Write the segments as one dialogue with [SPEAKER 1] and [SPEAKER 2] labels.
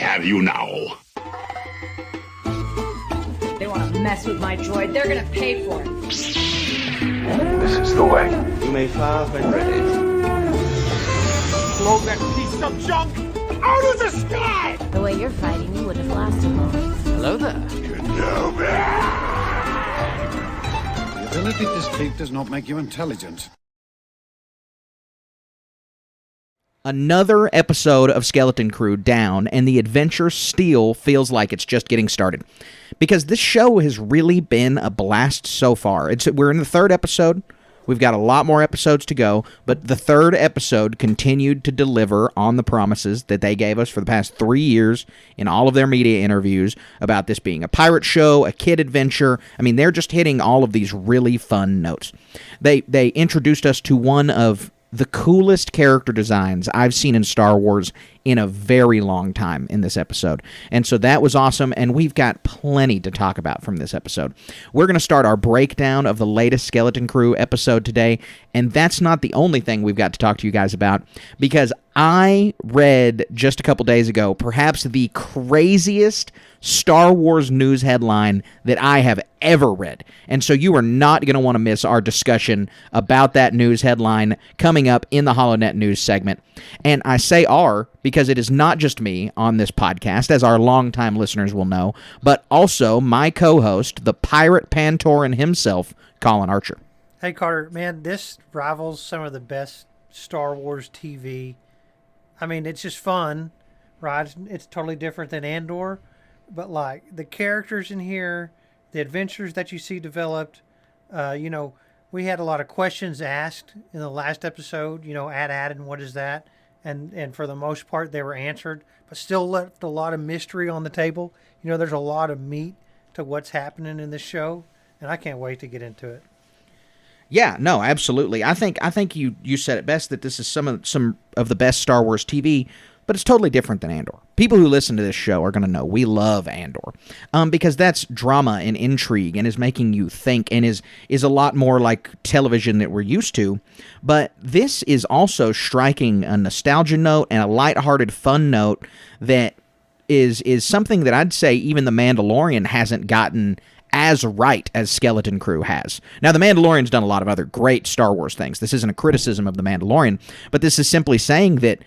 [SPEAKER 1] have you now.
[SPEAKER 2] They want to mess with my droid. They're going to pay for it.
[SPEAKER 1] This is the way.
[SPEAKER 3] You may fire when ready.
[SPEAKER 1] Blow that piece of junk out of the sky!
[SPEAKER 4] The way you're fighting, you wouldn't last long.
[SPEAKER 5] Hello there.
[SPEAKER 1] Kenobi!
[SPEAKER 6] The ability to speak does not make you intelligent.
[SPEAKER 7] Another episode of Skeleton Crew down, and the adventure still feels like it's just getting started. Because this show has really been a blast so far. We're in the third episode. We've got a lot more episodes to go, but the third episode continued to deliver on the promises that they gave us for the past 3 years in all of their media interviews about this being a pirate show, a kid adventure. I mean, they're just hitting all of these really fun notes. They introduced us to one of the coolest character designs I've seen in Star Wars in a very long time in this episode. And so that was awesome, and we've got plenty to talk about from this episode. We're going to start our breakdown of the latest Skeleton Crew episode today, and that's not the only thing we've got to talk to you guys about, because I read just a couple days ago perhaps the craziest Star Wars news headline that I have ever read. And so you are not going to want to miss our discussion about that news headline coming up in the HoloNet News segment. And I say "are" because it is not just me on this podcast, as our longtime listeners will know, but also my co-host, the pirate Pantoran himself, Colin Archer.
[SPEAKER 8] Hey, Carter, man, this rivals some of the best Star Wars TV. I mean, it's just fun, right? It's totally different than Andor, but like the characters in here, the adventures that you see developed, we had a lot of questions asked in the last episode, AT-AT and what is that? And for the most part, they were answered, but still left a lot of mystery on the table. There's a lot of meat to what's happening in this show, and I can't wait to get into it.
[SPEAKER 7] Yeah, no, absolutely. I think you said it best that this is some of the best Star Wars TV, but it's totally different than Andor. People who listen to this show are going to know we love Andor because that's drama and intrigue and is making you think and is a lot more like television that we're used to. But this is also striking a nostalgia note and a lighthearted fun note that is something that I'd say even The Mandalorian hasn't gotten as right as Skeleton Crew has. Now, The Mandalorian's done a lot of other great Star Wars things. This isn't a criticism of The Mandalorian, but this is simply saying that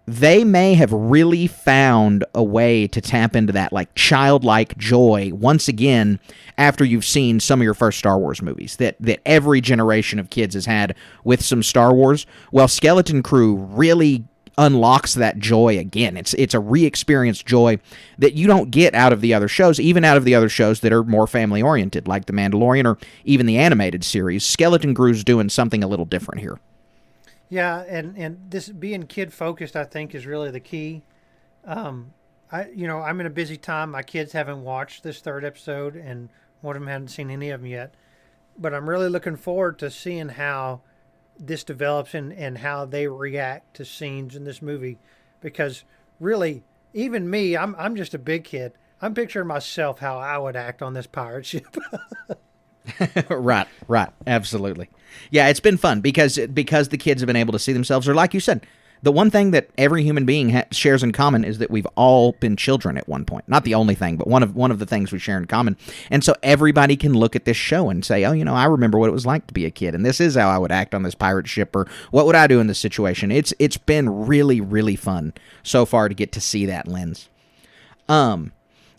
[SPEAKER 7] they may have really found a way to tap into that like childlike joy once again after you've seen some of your first Star Wars movies that every generation of kids has had with some Star Wars. Well, Skeleton Crew really unlocks that joy again. It's a re-experienced joy that you don't get out of the other shows, even out of the other shows that are more family-oriented, like The Mandalorian or even the animated series. Skeleton Crew's doing something a little different here.
[SPEAKER 8] Yeah, and this being kid-focused, I think, is really the key. I'm in a busy time. My kids haven't watched this third episode, and one of them hasn't seen any of them yet. But I'm really looking forward to seeing how this develops and how they react to scenes in this movie, because really, even me, I'm just a big kid. I'm picturing myself how I would act on this pirate ship.
[SPEAKER 7] Right, absolutely. Yeah, it's been fun because the kids have been able to see themselves, or like you said, the one thing that every human being shares in common is that we've all been children at one point. Not the only thing, but one of the things we share in common. And so everybody can look at this show and say, oh, I remember what it was like to be a kid, and this is how I would act on this pirate ship, or what would I do in this situation? It's been really, really fun so far to get to see that lens.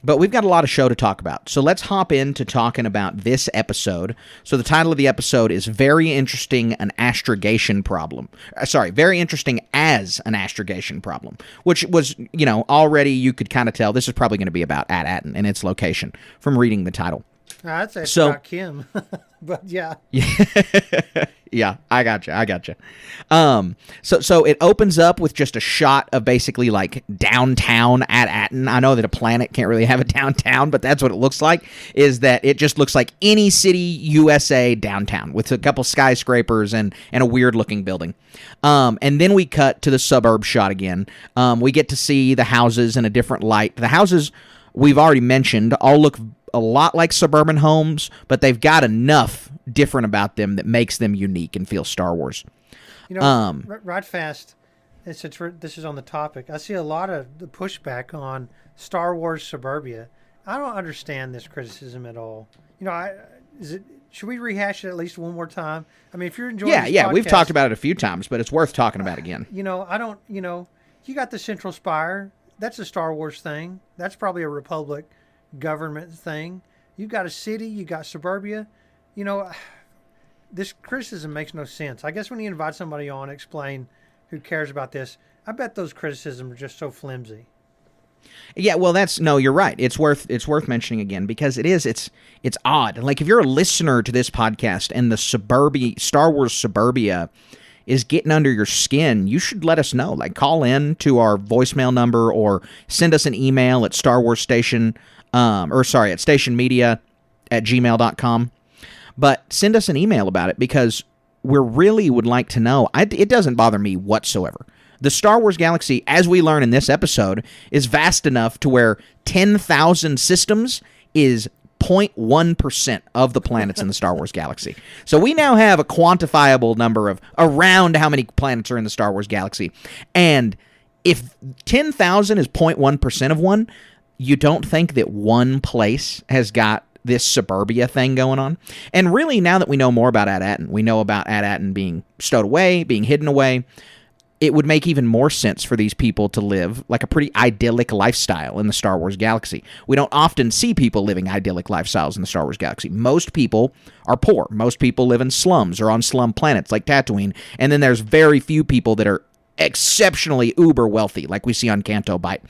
[SPEAKER 7] But we've got a lot of show to talk about, so let's hop into talking about this episode. So the title of the episode is Very Interesting, an Astrogation Problem. Very Interesting as an Astrogation Problem, which was, already you could kind of tell this is probably going to be about AT-AT and its location from reading the title.
[SPEAKER 8] I'd say it's about Kim, but yeah.
[SPEAKER 7] Yeah, I gotcha. So it opens up with just a shot of basically like downtown AT-AT. I know that a planet can't really have a downtown, but that's what it looks like, is that it just looks like any city USA downtown with a couple skyscrapers and a weird looking building. And then we cut to the suburb shot again. We get to see the houses in a different light. The houses we've already mentioned all look a lot like suburban homes, but they've got enough different about them that makes them unique and feel Star Wars.
[SPEAKER 8] Right fast, this is on the topic, I see a lot of the pushback on Star Wars Suburbia. I don't understand this criticism at all. Should we rehash it at least one more time? I mean, if you're enjoying this
[SPEAKER 7] Yeah, we've
[SPEAKER 8] podcast,
[SPEAKER 7] talked about it a few times, but it's worth talking about again.
[SPEAKER 8] you got the Central Spire. That's a Star Wars thing. That's probably a Republic government thing. You've got a city. You got suburbia. This criticism makes no sense. I guess when you invite somebody on, explain who cares about this. I bet those criticisms are just so flimsy.
[SPEAKER 7] Yeah, well, you're right. It's worth mentioning again because it's odd. Like if you're a listener to this podcast and the Star Wars Suburbia is getting under your skin, you should let us know. Like call in to our voicemail number or send us an email at stationmedia@gmail.com. But send us an email about it because we really would like to know. It doesn't bother me whatsoever. The Star Wars galaxy, as we learn in this episode, is vast enough to where 10,000 systems is 0.1% of the planets in the Star Wars galaxy. So we now have a quantifiable number of around how many planets are in the Star Wars galaxy. And if 10,000 is 0.1% of one, you don't think that one place has got this suburbia thing going on? And really, now that we know more about Ad-Atten, we know about Ad-Atten being stowed away, being hidden away, it would make even more sense for these people to live like a pretty idyllic lifestyle in the Star Wars galaxy. We don't often see people living idyllic lifestyles in the Star Wars galaxy. Most people are poor. Most people live in slums or on slum planets like Tatooine. And then there's very few people that are exceptionally uber wealthy like we see on Canto Bight.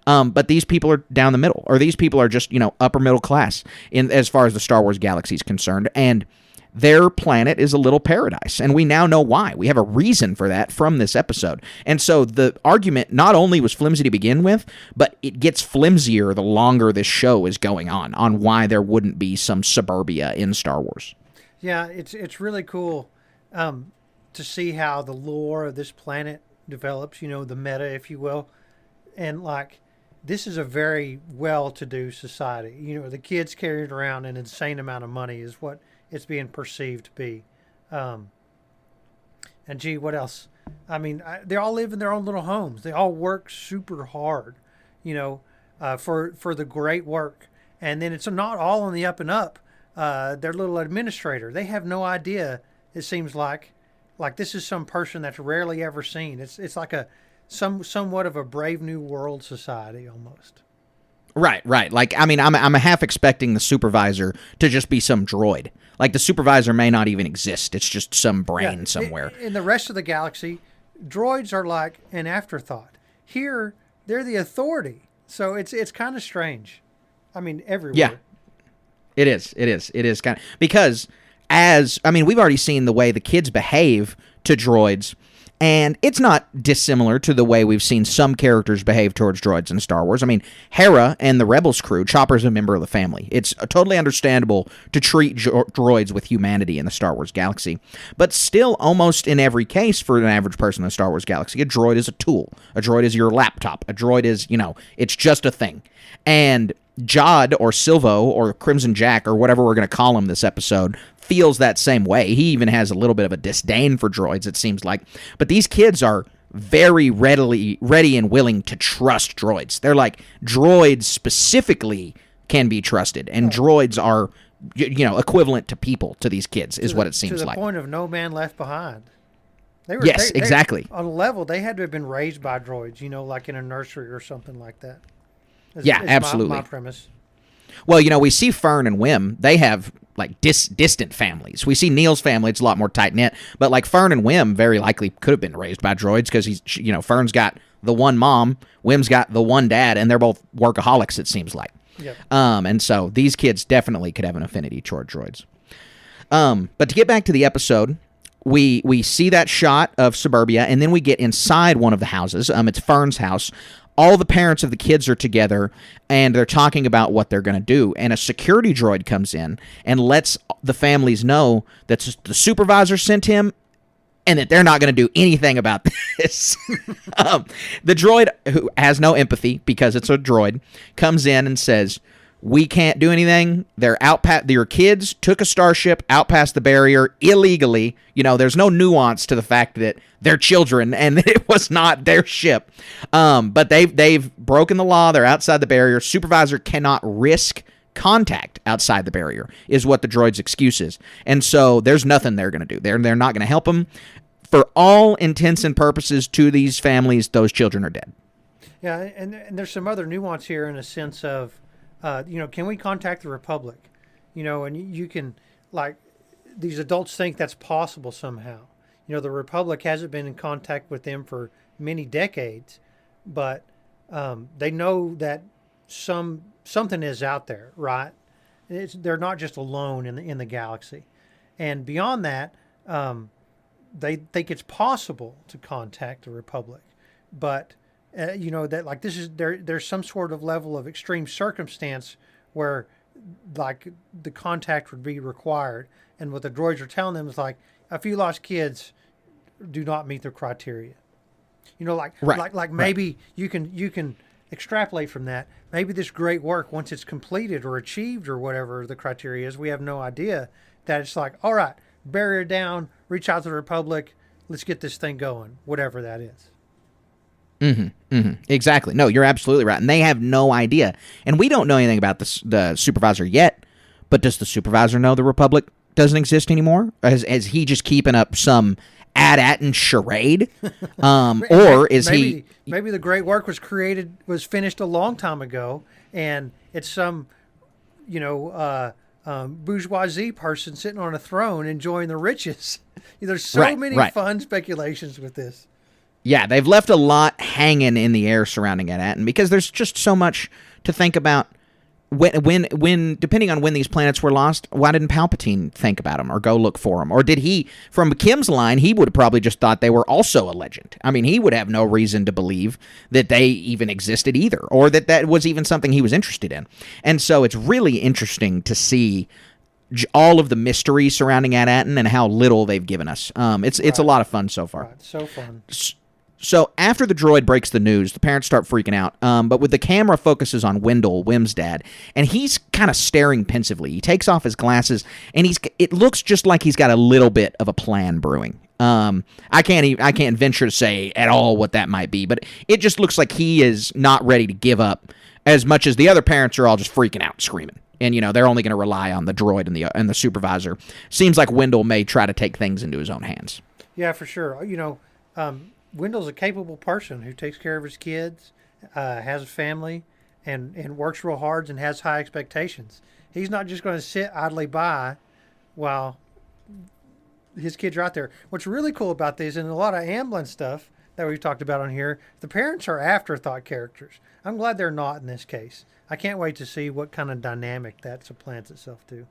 [SPEAKER 7] But these people are down the middle, or these people are just, upper middle class as far as the Star Wars galaxy is concerned. And their planet is a little paradise, and we now know why. We have a reason for that from this episode. And so the argument not only was flimsy to begin with, but it gets flimsier the longer this show is going on why there wouldn't be some suburbia in Star Wars.
[SPEAKER 8] Yeah, it's really cool to see how the lore of this planet develops, the meta, if you will. And, this is a very well-to-do society. The kids carried around an insane amount of money is what it's being perceived to be. And gee, what else? I mean, they all live in their own little homes. They all work super hard, for the great work. And then it's not all on the up and up. Their little administrator, they have no idea, it seems like this is some person that's rarely ever seen. It's like somewhat of a Brave New World society almost.
[SPEAKER 7] Right. Like, I mean, I'm half expecting the supervisor to just be some droid. Like, the supervisor may not even exist. It's just some brain somewhere.
[SPEAKER 8] In the rest of the galaxy, droids are like an afterthought. Here, they're the authority. So it's kind of strange. I mean, everywhere.
[SPEAKER 7] Yeah, it is. It is kind of, because we've already seen the way the kids behave to droids. And it's not dissimilar to the way we've seen some characters behave towards droids in Star Wars. I mean, Hera and the Rebels crew, Chopper's a member of the family. It's totally understandable to treat droids with humanity in the Star Wars galaxy. But still, almost in every case for an average person in the Star Wars galaxy, a droid is a tool. A droid is your laptop. A droid is, it's just a thing. And Jod or Silvo or Crimson Jack or whatever we're going to call him this episode feels that same way. He even has a little bit of a disdain for droids, it seems like. But these kids are very ready and willing to trust droids. They're like, droids specifically can be trusted, and droids are, equivalent to people to these kids, is what it seems like.
[SPEAKER 8] To the point of no man left behind.
[SPEAKER 7] Exactly.
[SPEAKER 8] On a level, they had to have been raised by droids, like in a nursery or something like that. It's
[SPEAKER 7] absolutely.
[SPEAKER 8] My premise.
[SPEAKER 7] Well, we see Fern and Wim. They have distant families. We see Neil's family; it's a lot more tight knit. But Fern and Wim very likely could have been raised by droids because Fern's got the one mom, Wim's got the one dad, and they're both workaholics. It seems like.
[SPEAKER 8] Yep.
[SPEAKER 7] And so these kids definitely could have an affinity toward droids. But to get back to the episode, we see that shot of suburbia, and then we get inside one of the houses. It's Fern's house. All the parents of the kids are together, and they're talking about what they're going to do. And a security droid comes in and lets the families know that the supervisor sent him and that they're not going to do anything about this. The droid, who has no empathy because it's a droid, comes in and says, we can't do anything. They're out past, your kids took a starship out past the barrier illegally. You know, there's no nuance to the fact that they're children and it was not their ship. But they've broken the law. They're outside the barrier. Supervisor cannot risk contact outside the barrier is what the droid's excuse is. And so there's nothing they're going to do. They're not going to help them. For all intents and purposes to these families, those children are dead.
[SPEAKER 8] Yeah, and there's some other nuance here in a sense of, can we contact the Republic? You know, and you can, like, these adults think that's possible somehow. You know, the Republic hasn't been in contact with them for many decades, but they know that something is out there, right? They're not just alone in the galaxy. And beyond that, they think it's possible to contact the Republic, but that like this is there's some sort of level of extreme circumstance where like the contact would be required, and what the droids are telling them is like a few lost kids do not meet their criteria. You know, like maybe you can extrapolate from that. Maybe this great work, once it's completed or achieved or whatever the criteria is, we have no idea, that it's like, all right, barrier down, reach out to the Republic, let's get this thing going, whatever that is.
[SPEAKER 7] Exactly. No, you're absolutely right. And they have no idea. And we don't know anything about the supervisor yet, but does the supervisor know the Republic doesn't exist anymore? Is he just keeping up some AT-AT charade? Or is he...
[SPEAKER 8] Maybe the great work was finished a long time ago, and it's some, bourgeoisie person sitting on a throne enjoying the riches. There's so many fun speculations with this.
[SPEAKER 7] Yeah, they've left a lot hanging in the air surrounding AT-AT, and because there's just so much to think about. When depending on when these planets were lost, why didn't Palpatine think about them or go look for them? Or did he, from Kim's line, he would have probably just thought they were also a legend. I mean, he would have no reason to believe that they even existed either, or that was even something he was interested in. And so it's really interesting to see all of the mystery surrounding AT-AT and how little they've given us. It's a lot of fun so far.
[SPEAKER 8] Right. So fun.
[SPEAKER 7] So after the droid breaks the news, the parents start freaking out. But with the camera focuses on Wendell, Wim's dad, and he's kind of staring pensively. He takes off his glasses, and it looks just like he's got a little bit of a plan brewing. I can't venture to say at all what that might be, but it just looks like he is not ready to give up, as much as the other parents are all just freaking out, screaming. And they're only going to rely on the droid and the supervisor. Seems like Wendell may try to take things into his own hands.
[SPEAKER 8] Yeah, for sure. Wendell's a capable person who takes care of his kids, has a family, and works real hard and has high expectations. He's not just going to sit idly by while his kids are out there. What's really cool about this, and a lot of Amblin stuff that we've talked about on here, the parents are afterthought characters. I'm glad they're not in this case. I can't wait to see what kind of dynamic that supplants itself to.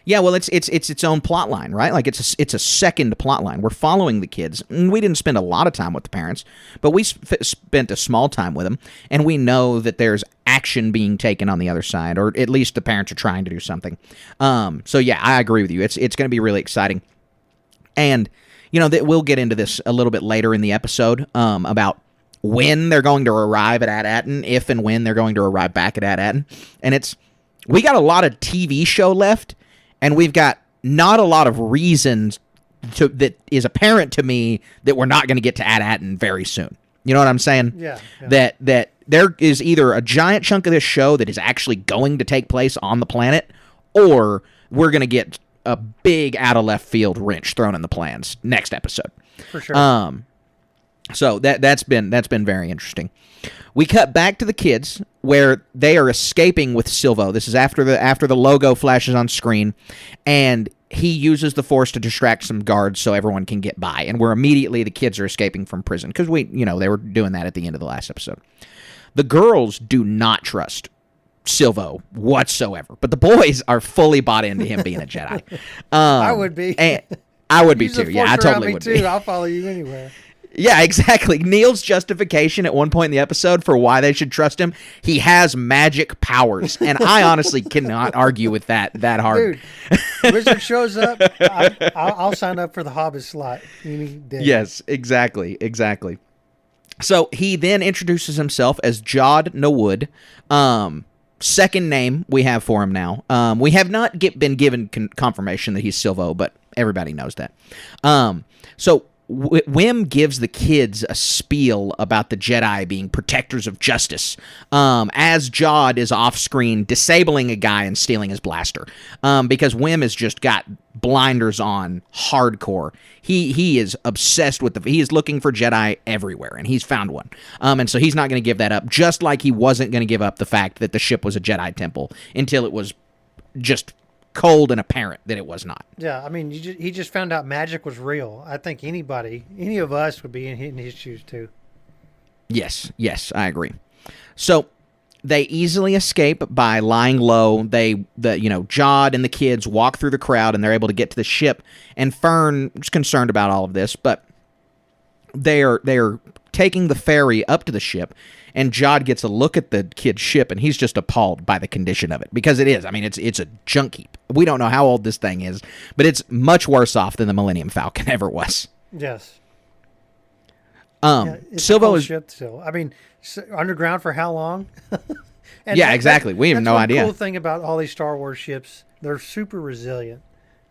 [SPEAKER 7] Yeah, well, it's its own plot line, right? Like it's a second plot line. We're following the kids. And we didn't spend a lot of time with the parents, but we spent a small time with them, and we know that there's action being taken on the other side, or at least the parents are trying to do something. So yeah, I agree with you. It's going to be really exciting, and we'll get into this a little bit later in the episode about when they're going to arrive at AT-AT, and if and when they're going to arrive back at AT-AT, and we got a lot of TV show left. And we've got not a lot of reasons that is apparent to me that we're not going to get to AT-AT very soon. You know what I'm saying?
[SPEAKER 8] Yeah.
[SPEAKER 7] That there is either a giant chunk of this show that is actually going to take place on the planet, or we're going to get a big out of left field wrench thrown in the plans next episode.
[SPEAKER 8] For sure.
[SPEAKER 7] So that's been very interesting. We cut back to the kids where they are escaping with Silvo. This is after the logo flashes on screen, and he uses the Force to distract some guards so everyone can get by. And the kids are escaping from prison because they were doing that at the end of the last episode. The girls do not trust Silvo whatsoever, but the boys are fully bought into him being a Jedi.
[SPEAKER 8] I would be.
[SPEAKER 7] And I would be
[SPEAKER 8] Use the
[SPEAKER 7] too. Yeah,
[SPEAKER 8] Force
[SPEAKER 7] I
[SPEAKER 8] around
[SPEAKER 7] totally
[SPEAKER 8] me
[SPEAKER 7] would
[SPEAKER 8] too.
[SPEAKER 7] be.
[SPEAKER 8] I'll follow you anywhere.
[SPEAKER 7] Yeah, exactly. Neil's justification at one point in the episode for why they should trust him, he has magic powers. And I honestly cannot argue with that hard.
[SPEAKER 8] Dude, Wizard shows up, I'll sign up for the Hobbit slot any day.
[SPEAKER 7] Yes, exactly. So he then introduces himself as Jod Nawood, second name we have for him now. We have not been given confirmation that he's Silvo, but everybody knows that. So Wim gives the kids a spiel about the Jedi being protectors of justice, as Jod is off-screen disabling a guy and stealing his blaster, because Wim has just got blinders on hardcore. He is obsessed with he is looking for Jedi everywhere, and he's found one. And so he's not going to give that up, just like he wasn't going to give up the fact that the ship was a Jedi temple until it was just cold and apparent that it was not.
[SPEAKER 8] Yeah, I mean, he just found out magic was real. I think any of us would be in his shoes too.
[SPEAKER 7] Yes, I agree. So they easily escape by lying low. Jod and the kids walk through the crowd, and they're able to get to the ship. And Fern is concerned about all of this, but they are taking the ferry up to the ship. And Jod gets a look at the kid's ship, and he's just appalled by the condition of it, because it is. I mean, it's a junk heap. We don't know how old this thing is, but it's much worse off than the Millennium Falcon ever was.
[SPEAKER 8] Yes. It's
[SPEAKER 7] Silvo
[SPEAKER 8] a
[SPEAKER 7] is
[SPEAKER 8] ship still. I mean, underground for how long?
[SPEAKER 7] Exactly. We have no idea.
[SPEAKER 8] The cool thing about all these Star Wars ships, they're super resilient,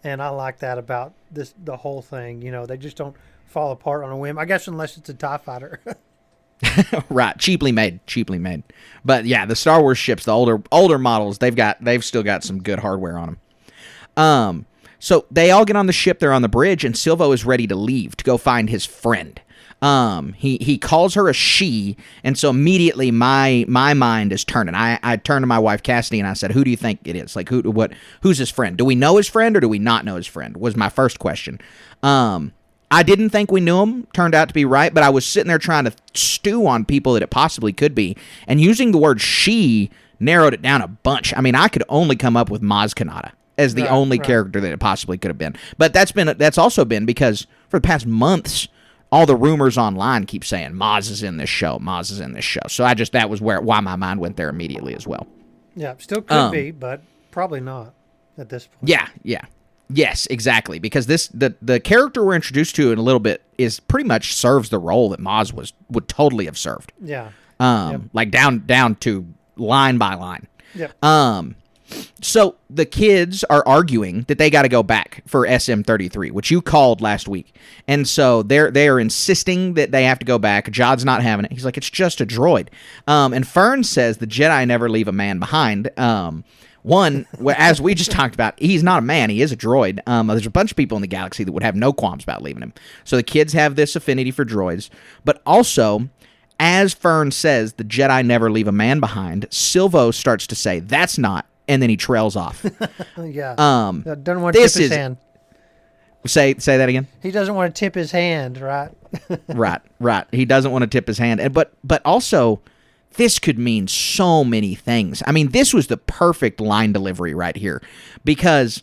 [SPEAKER 8] and I like that about the whole thing. You know, they just don't fall apart on a whim. I guess unless it's a TIE fighter.
[SPEAKER 7] Right, cheaply made. But yeah, the Star Wars ships, the older models, they've still got some good hardware on them. So they all get on the ship. They're on the bridge, and Silvo is ready to leave to go find his friend. He calls her a she, and so immediately my mind is turning. I turned to my wife Cassidy and I said, "Who do you think it is? Like who's his friend? Do we know his friend or do we not know his friend?" Was my first question. I didn't think we knew him. Turned out to be right, but I was sitting there trying to stew on people that it possibly could be, and using the word she narrowed it down a bunch. I mean, I could only come up with Maz Kanata as the only character that it possibly could have been. But that's also been because for the past months, all the rumors online keep saying Maz is in this show. So that was why my mind went there immediately as well.
[SPEAKER 8] Yeah, still could be, but probably not at this point.
[SPEAKER 7] Yeah. Yes, exactly. Because the character we're introduced to in a little bit is pretty much serves the role that Maz would totally have served.
[SPEAKER 8] Yeah.
[SPEAKER 7] Like down to line by line.
[SPEAKER 8] Yep.
[SPEAKER 7] So the kids are arguing that they got to go back for SM-33, which you called last week. And so they are insisting that they have to go back. Jod's not having it. He's like, it's just a droid. And Fern says the Jedi never leave a man behind. One, as we just talked about, he's not a man. He is a droid. There's a bunch of people in the galaxy that would have no qualms about leaving him. So the kids have this affinity for droids. But also, as Fern says, the Jedi never leave a man behind, Silvo starts to say, that's not, and then he trails off.
[SPEAKER 8] Yeah. Doesn't want to tip his hand.
[SPEAKER 7] Say that again?
[SPEAKER 8] He doesn't want to tip his hand, right?
[SPEAKER 7] Right. He doesn't want to tip his hand. But also, this could mean so many things. I mean, this was the perfect line delivery right here, because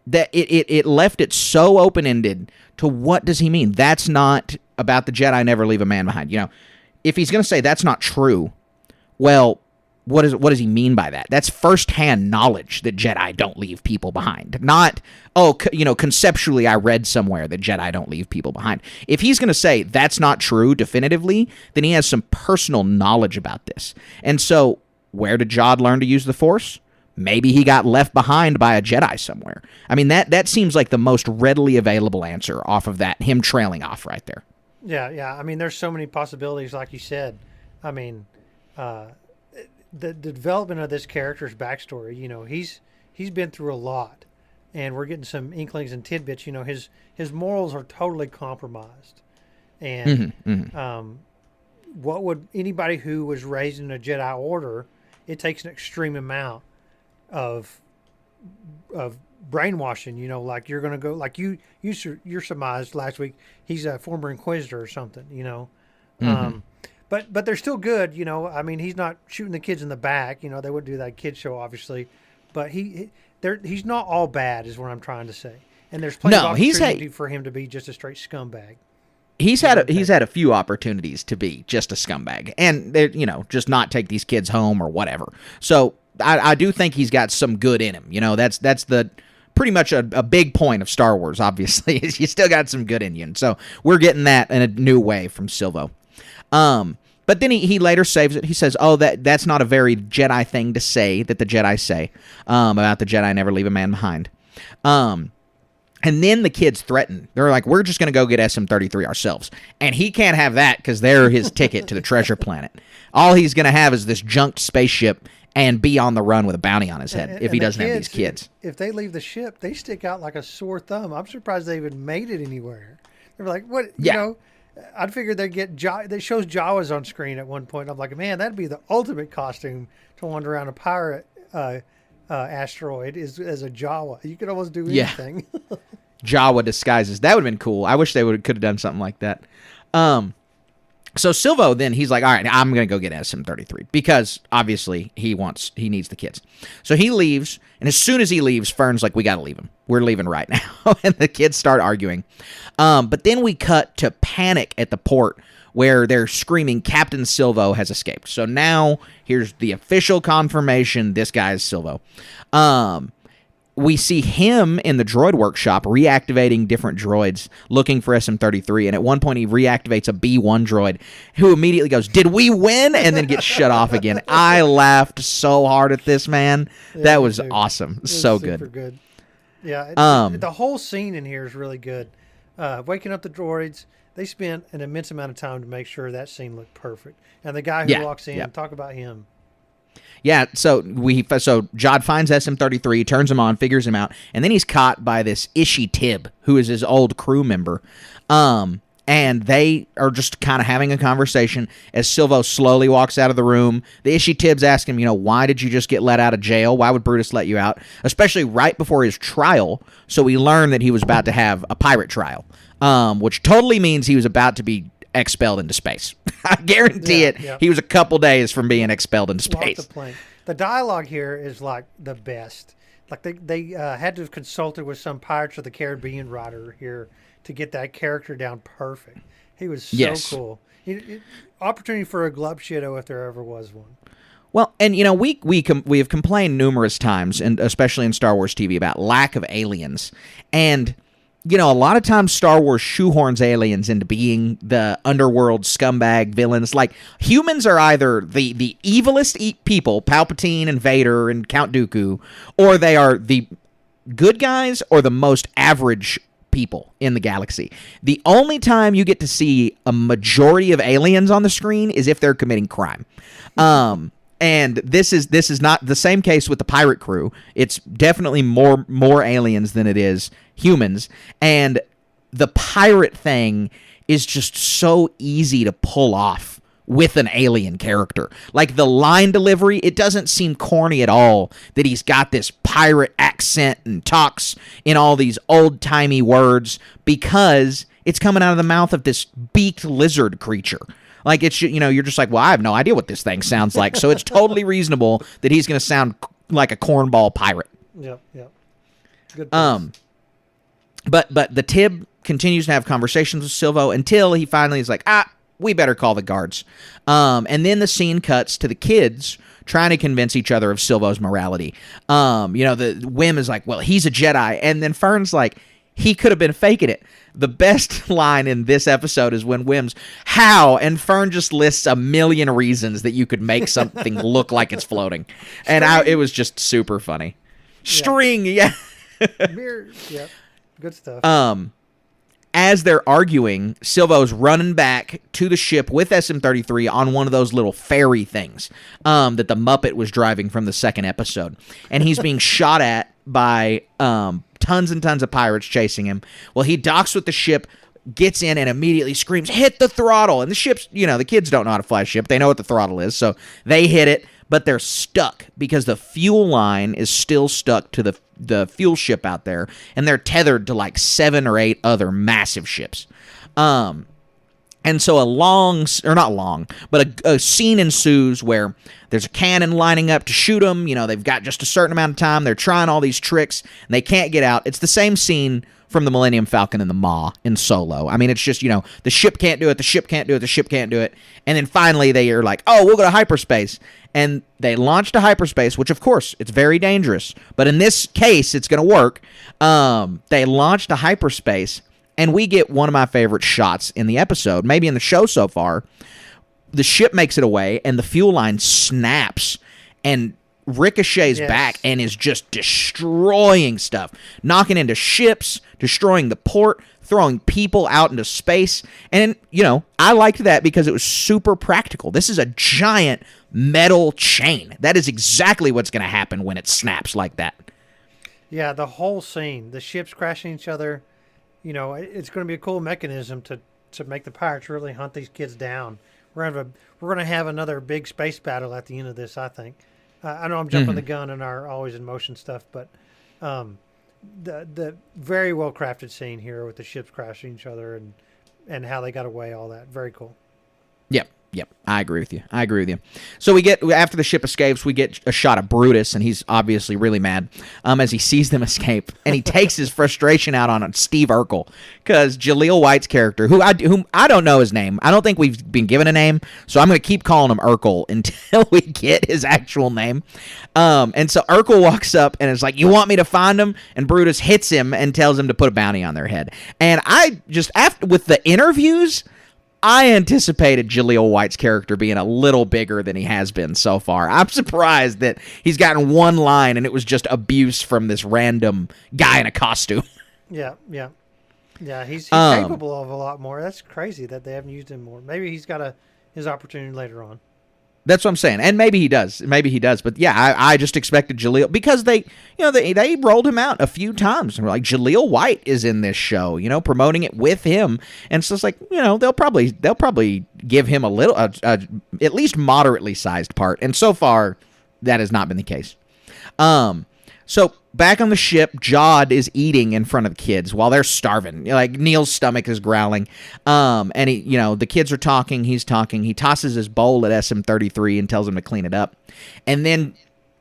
[SPEAKER 7] that it left it so open-ended to what does he mean? That's not about the Jedi never leave a man behind. You know, if he's going to say that's not true, well, what does he mean by that? That's firsthand knowledge that Jedi don't leave people behind. Not, conceptually I read somewhere that Jedi don't leave people behind. If he's going to say that's not true definitively, then he has some personal knowledge about this. And so, where did Jod learn to use the Force? Maybe he got left behind by a Jedi somewhere. I mean, that seems like the most readily available answer off of that, him trailing off right there.
[SPEAKER 8] Yeah. I mean, there's so many possibilities, like you said. I mean, the development of this character's backstory, he's been through a lot, and we're getting some inklings and tidbits. His morals are totally compromised, and what would anybody who was raised in a Jedi order? It takes an extreme amount of brainwashing. Like you're going to go, like you surmised last week. He's a former Inquisitor or something. But they're still good, I mean, he's not shooting the kids in the back. They wouldn't do that kid show, obviously. But he's not all bad, is what I'm trying to say. And there's plenty of opportunity for him to be just a straight scumbag.
[SPEAKER 7] He's had a few opportunities to be just a scumbag, and just not take these kids home or whatever. So I do think he's got some good in him. That's the pretty much a big point of Star Wars. Obviously, is you still got some good in you. And so we're getting that in a new way from Silvo. But then he later saves it. He says, "Oh, that's not a very Jedi thing to say that the Jedi say about the Jedi never leave a man behind." And then the kids threaten. They're like, "We're just going to go get SM-33 ourselves," and he can't have that because they're his ticket to the treasure planet. All he's going to have is this junked spaceship and be on the run with a bounty on his head if he doesn't have these kids.
[SPEAKER 8] If they leave the ship, they stick out like a sore thumb. I'm surprised they even made it anywhere. They're like, what?
[SPEAKER 7] Yeah.
[SPEAKER 8] You know, I'd figured they'd get they shows Jawas on screen at one point. I'm like, man, that'd be the ultimate costume to wander around a pirate asteroid is as a Jawa. You could almost do anything.
[SPEAKER 7] Jawa disguises. That would have been cool. I wish they could have done something like that. So Silvo then he's like, all right, I'm gonna go get SM-33 because obviously he needs the kids. So he leaves, and as soon as he leaves, Fern's like, we gotta leave him. We're leaving right now, and the kids start arguing. But then we cut to panic at the port where they're screaming, Captain Silvo has escaped. So now here's the official confirmation: this guy is Silvo. We see him in the droid workshop reactivating different droids, looking for SM-33, and at one point he reactivates a B-1 droid, who immediately goes, "Did we win?" and then gets shut off again. I laughed so hard at this, man.
[SPEAKER 8] Yeah,
[SPEAKER 7] that was
[SPEAKER 8] dude.
[SPEAKER 7] awesome.
[SPEAKER 8] It was
[SPEAKER 7] So
[SPEAKER 8] super
[SPEAKER 7] good.
[SPEAKER 8] Yeah, the whole scene in here is really good. Waking up the droids, they spent an immense amount of time to make sure that scene looked perfect. And the guy who walks in, talk about him.
[SPEAKER 7] Yeah, so Jod finds SM-33, turns him on, figures him out, and then he's caught by this Ishi Tib, who is his old crew member. And they are just kind of having a conversation as Silvo slowly walks out of the room. The Ishi Tibs ask him, why did you just get let out of jail? Why would Brutus let you out? Especially right before his trial. So we learned that he was about to have a pirate trial, which totally means he was about to be expelled into space. I guarantee it. Yeah. He was a couple days from being expelled into space.
[SPEAKER 8] The dialogue here is like the best. Like they had to have consulted with some Pirates of the Caribbean writer here to get that character down perfect. He was so cool. Opportunity for a glub shido if there ever was one.
[SPEAKER 7] Well, and we have complained numerous times, and especially in Star Wars TV, about lack of aliens. And a lot of times Star Wars shoehorns aliens into being the underworld scumbag villains. Like, humans are either the evilest people, Palpatine and Vader and Count Dooku, or they are the good guys or the most average people in the galaxy. The only time you get to see a majority of aliens on the screen is if they're committing crime. And this is not the same case with the pirate crew. It's definitely more aliens than it is humans. And the pirate thing is just so easy to pull off with an alien character. Like, the line delivery, it doesn't seem corny at all that he's got this pirate accent and talks in all these old-timey words, because it's coming out of the mouth of this beaked lizard creature. Like, it's, you're just like, well, I have no idea what this thing sounds like. So it's totally reasonable that he's going to sound like a cornball pirate.
[SPEAKER 8] Yep. Good place.
[SPEAKER 7] But the Tib continues to have conversations with Silvo until he finally is like, we better call the guards. And then the scene cuts to the kids trying to convince each other of Silvo's morality. The Whim is like, well, he's a Jedi. And then Fern's like, he could have been faking it. The best line in this episode is when Whim's, how? And Fern just lists a million reasons that you could make something look like it's floating. And it was just super funny. String, yeah.
[SPEAKER 8] Yep. Good stuff.
[SPEAKER 7] As they're arguing, Silvo's running back to the ship with SM-33 on one of those little ferry things that the Muppet was driving from the second episode. And he's being shot at by tons and tons of pirates chasing him. Well, he docks with the ship, gets in, and immediately screams, "Hit the throttle!" And the ship's, the kids don't know how to fly a ship. They know what the throttle is, so they hit it, but they're stuck because the fuel line is still stuck to the fuel ship out there, and they're tethered to like 7 or 8 other massive ships. And so a scene ensues where there's a cannon lining up to shoot them. They've got just a certain amount of time. They're trying all these tricks, and they can't get out. It's the same scene from the Millennium Falcon and the Maw in Solo. I mean, it's just, the ship can't do it, the ship can't do it, the ship can't do it. And then finally they are like, oh, we'll go to hyperspace. And they launch to hyperspace, which, of course, it's very dangerous. But in this case, it's going to work. They launch to hyperspace, and we get one of my favorite shots in the episode, maybe in the show so far. the ship makes it away, and the fuel line snaps and ricochets back and is just destroying stuff, knocking into ships, destroying the port, throwing people out into space. And, I liked that because it was super practical. This is a giant metal chain. That is exactly what's going to happen when it snaps like that.
[SPEAKER 8] Yeah, the whole scene, the ships crashing each other, it's going to be a cool mechanism to make the pirates really hunt these kids down. We're going to have another big space battle at the end of this, I think. I know I'm jumping the gun in our always in motion stuff, but the very well crafted scene here with the ships crashing each other and how they got away, all that, very cool.
[SPEAKER 7] Yep, I agree with you. So after the ship escapes, we get a shot of Brutus, and he's obviously really mad as he sees them escape, and he takes his frustration out on Steve Urkel, because Jaleel White's character, whom I don't know his name, I don't think we've been given a name, so I'm going to keep calling him Urkel until we get his actual name. And so Urkel walks up and is like, "You want me to find him?" And Brutus hits him and tells him to put a bounty on their head. And I just, with the interviews, I anticipated Jaleel White's character being a little bigger than he has been so far. I'm surprised that he's gotten one line and it was just abuse from this random guy in a costume.
[SPEAKER 8] Yeah. He's capable of a lot more. That's crazy that they haven't used him more. Maybe he's got his opportunity later on.
[SPEAKER 7] That's what I'm saying, and maybe he does. But yeah, I just expected Jaleel, because they rolled him out a few times, and we're like, Jaleel White is in this show, promoting it with him, and so it's like, they'll probably give him a little, at least moderately sized part, and so far that has not been the case. So back on the ship, Jod is eating in front of the kids while they're starving. Like, Neil's stomach is growling. And the kids are talking. He's talking. He tosses his bowl at SM-33 and tells them to clean it up. And then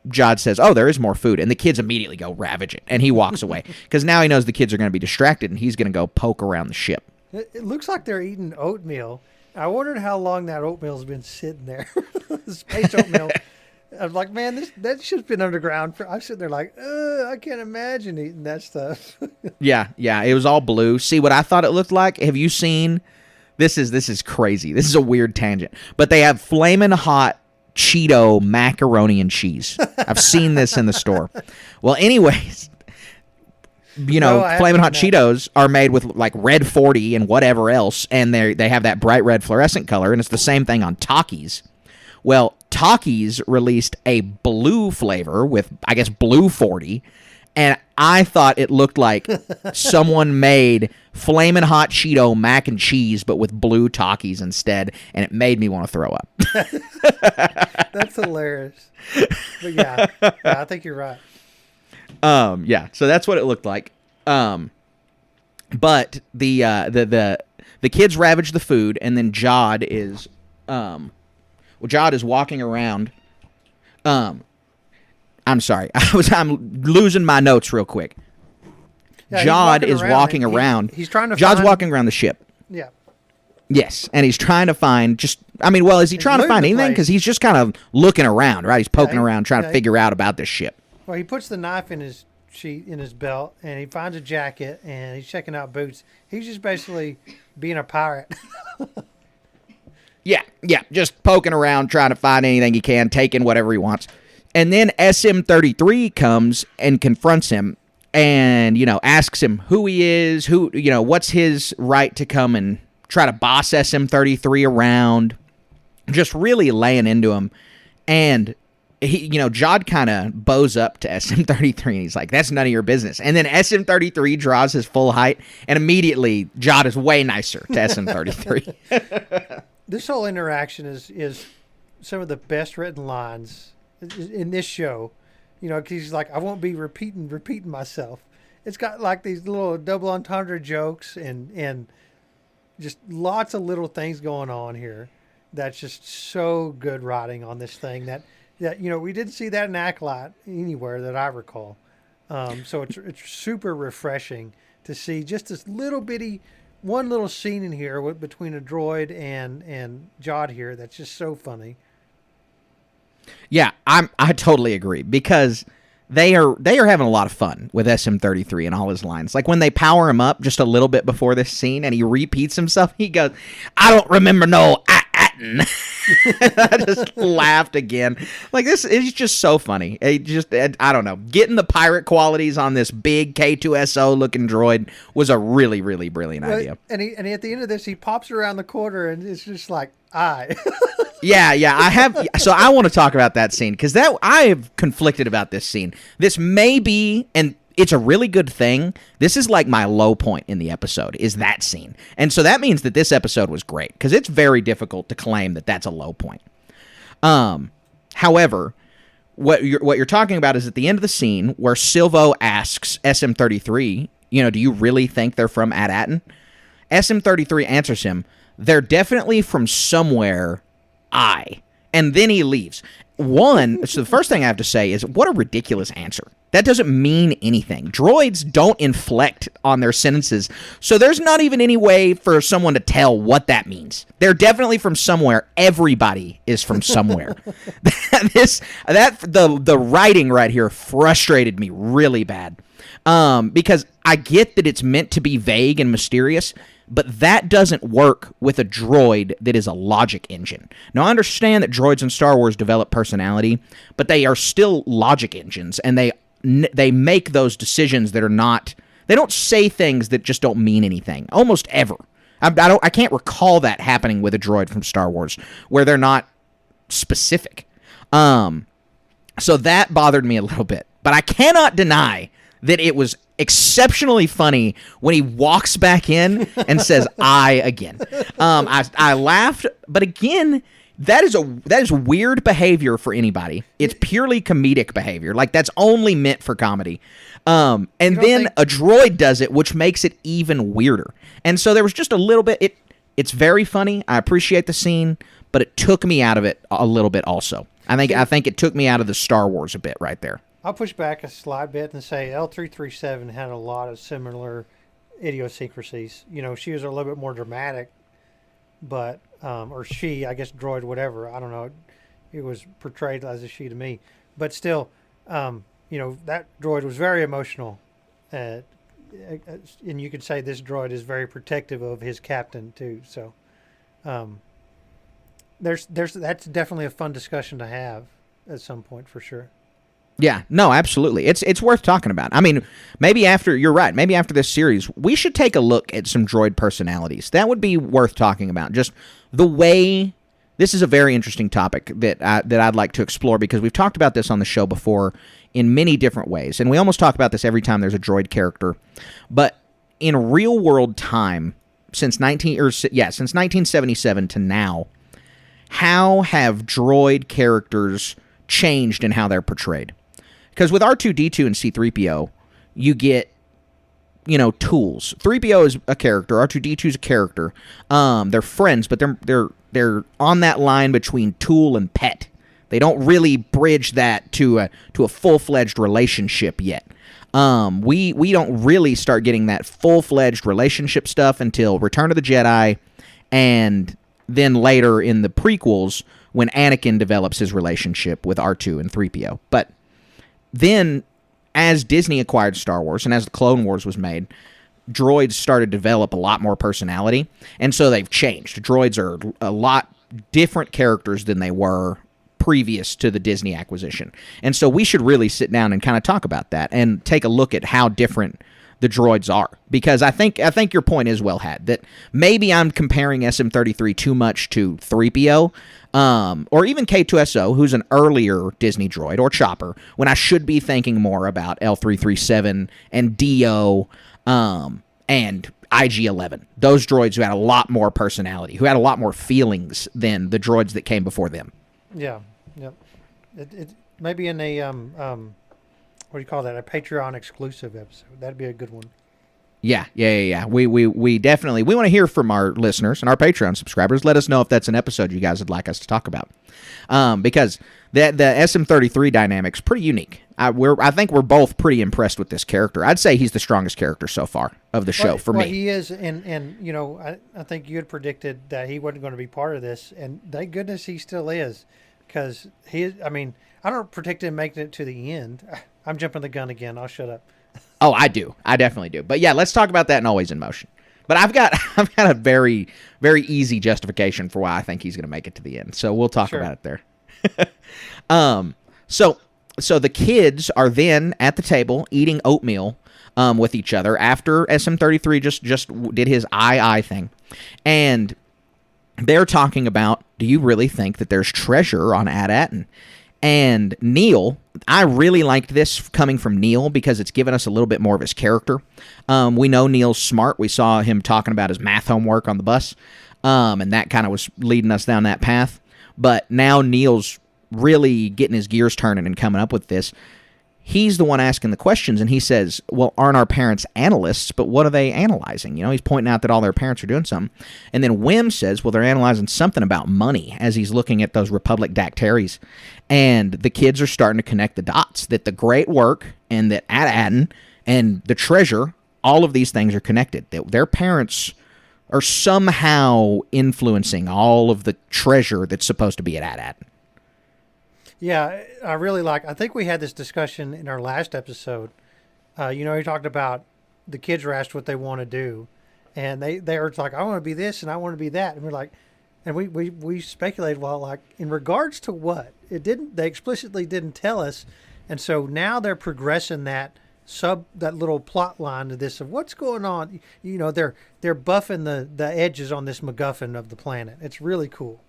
[SPEAKER 7] Jod says, "Oh, there is more food." And the kids immediately go ravage it. And he walks away because now he knows the kids are going to be distracted, and he's going to go poke around the ship.
[SPEAKER 8] It looks like they're eating oatmeal. I wondered how long that oatmeal's been sitting there. Space oatmeal. I was like, man, that should have been underground. I'm sitting there like, I can't imagine eating that stuff.
[SPEAKER 7] Yeah, it was all blue. See what I thought it looked like? Have you seen? This is crazy. This is a weird tangent. But they have flaming hot Cheeto macaroni and cheese. I've seen this in the store. Well, anyways, flaming hot Cheetos are made with like red 40 and whatever else, and they have that bright red fluorescent color, and it's the same thing on Takis. Well, Takis released a blue flavor with, I guess, blue 40, and I thought it looked like someone made Flamin' Hot Cheeto mac and cheese, but with blue Takis instead, and it made me want to throw up.
[SPEAKER 8] That's hilarious. But yeah, I think you're right.
[SPEAKER 7] So that's what it looked like. But the kids ravage the food, and then Jod is walking around. I'm sorry. I'm losing my notes real quick.
[SPEAKER 8] Yeah,
[SPEAKER 7] Jod is walking around.
[SPEAKER 8] He's trying to
[SPEAKER 7] Jod's walking around the ship.
[SPEAKER 8] Yeah.
[SPEAKER 7] Yes, and he's trying to find is he trying to find anything? Because he's just kind of looking around, right? He's poking around, trying to figure out about this ship.
[SPEAKER 8] Well, he puts the knife in his belt, and he finds a jacket, and he's checking out boots. He's just basically being a pirate.
[SPEAKER 7] Yeah, just poking around, trying to find anything he can, taking whatever he wants. And then SM-33 comes and confronts him and, asks him who he is, what's his right to come and try to boss SM-33 around, just really laying into him. And he, Jod kind of bows up to SM-33, and he's like, "That's none of your business." And then SM-33 draws his full height, and immediately Jod is way nicer to SM-33.
[SPEAKER 8] This whole interaction is some of the best written lines in this show. Cause he's like, "I won't be repeating myself." It's got like these little double entendre jokes and just lots of little things going on here. That's just so good writing on this thing that we didn't see that in Acolyte anywhere that I recall. So it's super refreshing to see just this little bitty one little scene in here between a droid and Jod here that's just so funny.
[SPEAKER 7] Yeah, I totally agree, because they are having a lot of fun with SM-33 and all his lines. Like when they power him up just a little bit before this scene and he repeats himself, he goes, "I don't remember no At-Atten. I just laughed again. Like, this is just so funny. I don't know. Getting the pirate qualities on this big K2SO looking droid was a really, really brilliant idea.
[SPEAKER 8] And at the end of this, he pops around the corner, and it's just like, I.
[SPEAKER 7] Yeah, I have. So I want to talk about that scene because I have conflicted about this scene. This may be, and it's a really good thing. This is like my low point in the episode, is that scene. And so that means that this episode was great because it's very difficult to claim that that's a low point. However, what you're talking about is at the end of the scene where Silvo asks SM-33, do you really think they're from At-Atten? SM-33 answers him, they're definitely from somewhere. And then he leaves. So the first thing I have to say is, what a ridiculous answer. That doesn't mean anything. Droids don't inflect on their sentences, so there's not even any way for someone to tell what that means. They're definitely from somewhere. Everybody is from somewhere. The writing right here frustrated me really bad. Because I get that it's meant to be vague and mysterious, but that doesn't work with a droid that is a logic engine. Now, I understand that droids in Star Wars develop personality, but they are still logic engines, and they make those decisions that are not... They don't say things that just don't mean anything, almost ever. I can't recall that happening with a droid from Star Wars, where they're not specific. So that bothered me a little bit. But I cannot deny that it was exceptionally funny when he walks back in and says "I" again. I laughed, but again, that is weird behavior for anybody. It's purely comedic behavior. Like, that's only meant for comedy. And then a droid does it, which makes it even weirder. And so there was just a little bit. It's very funny. I appreciate the scene, but it took me out of it a little bit also. I think it took me out of the Star Wars a bit right there.
[SPEAKER 8] I'll push back a slight bit and say L337 had a lot of similar idiosyncrasies. She was a little bit more dramatic, but, or she, I guess, droid, whatever. I don't know. It was portrayed as a she to me. But still, that droid was very emotional. And you could say this droid is very protective of his captain, too. So that's definitely a fun discussion to have at some point, for sure.
[SPEAKER 7] Yeah, no, absolutely. It's worth talking about. I mean, you're right, maybe after this series, we should take a look at some droid personalities. That would be worth talking about. Just the way, this is a very interesting topic that I'd like to explore, because we've talked about this on the show before in many different ways, and we almost talk about this every time there's a droid character. But in real world time, since 1977 to now, how have droid characters changed in how they're portrayed? Because with R2-D2 and C-3PO, you get, tools. 3PO is a character. R2-D2 is a character. They're friends, but they're on that line between tool and pet. They don't really bridge that to a full-fledged relationship yet. We don't really start getting that full-fledged relationship stuff until Return of the Jedi, and then later in the prequels when Anakin develops his relationship with R2 and 3PO. But then, as Disney acquired Star Wars and as the Clone Wars was made, droids started to develop a lot more personality, and so they've changed. Droids are a lot different characters than they were previous to the Disney acquisition. And so we should really sit down and kind of talk about that and take a look at how different the droids are, because I think your point is well had, that maybe I'm comparing SM-33 too much to 3PO, or even K2SO, who's an earlier Disney droid, or Chopper, when I should be thinking more about L337 and Dio, and IG-11. Those droids who had a lot more personality, who had a lot more feelings than the droids that came before them.
[SPEAKER 8] Yeah, yep. It maybe in a what do you call that? A Patreon exclusive episode. That'd be a good one.
[SPEAKER 7] Yeah. We definitely want to hear from our listeners and our Patreon subscribers. Let us know if that's an episode you guys would like us to talk about, because the SM-33 dynamic's pretty unique. I think we're both pretty impressed with this character. I'd say he's the strongest character so far of the show for me.
[SPEAKER 8] He is, and I think you had predicted that he wasn't going to be part of this, and thank goodness he still is, because I don't predict him making it to the end. I'm jumping the gun again. I'll shut up.
[SPEAKER 7] Oh, I do. I definitely do. But yeah, let's talk about that in Always in Motion, But I've got a very, very easy justification for why I think he's going to make it to the end. So we'll talk about it there. So the kids are then at the table eating oatmeal with each other after SM33 just did his I thing. And they're talking about, do you really think that there's treasure on Ad-Aten? And Neil, I really liked this coming from Neil because it's given us a little bit more of his character. We know Neil's smart. We saw him talking about his math homework on the bus, and that kind of was leading us down that path. But now Neil's really getting his gears turning and coming up with this. He's the one asking the questions, and he says, well, aren't our parents analysts, but what are they analyzing? You know, he's pointing out that all their parents are doing something. And then Wim says, well, they're analyzing something about money as he's looking at those Republic dactyries. And the kids are starting to connect the dots, that the great work and that Ad-Aten and the treasure, all of these things are connected, that their parents are somehow influencing all of the treasure that's supposed to be at Ad-Aten.
[SPEAKER 8] Yeah, I think we had this discussion in our last episode. You talked about the kids were asked what they want to do, and they were like, I want to be this and I want to be that. And we're like, and we speculated, well, like in regards to what? They explicitly didn't tell us. And so now they're progressing that little plot line to this of what's going on. They're buffing the edges on this MacGuffin of the planet. It's really cool.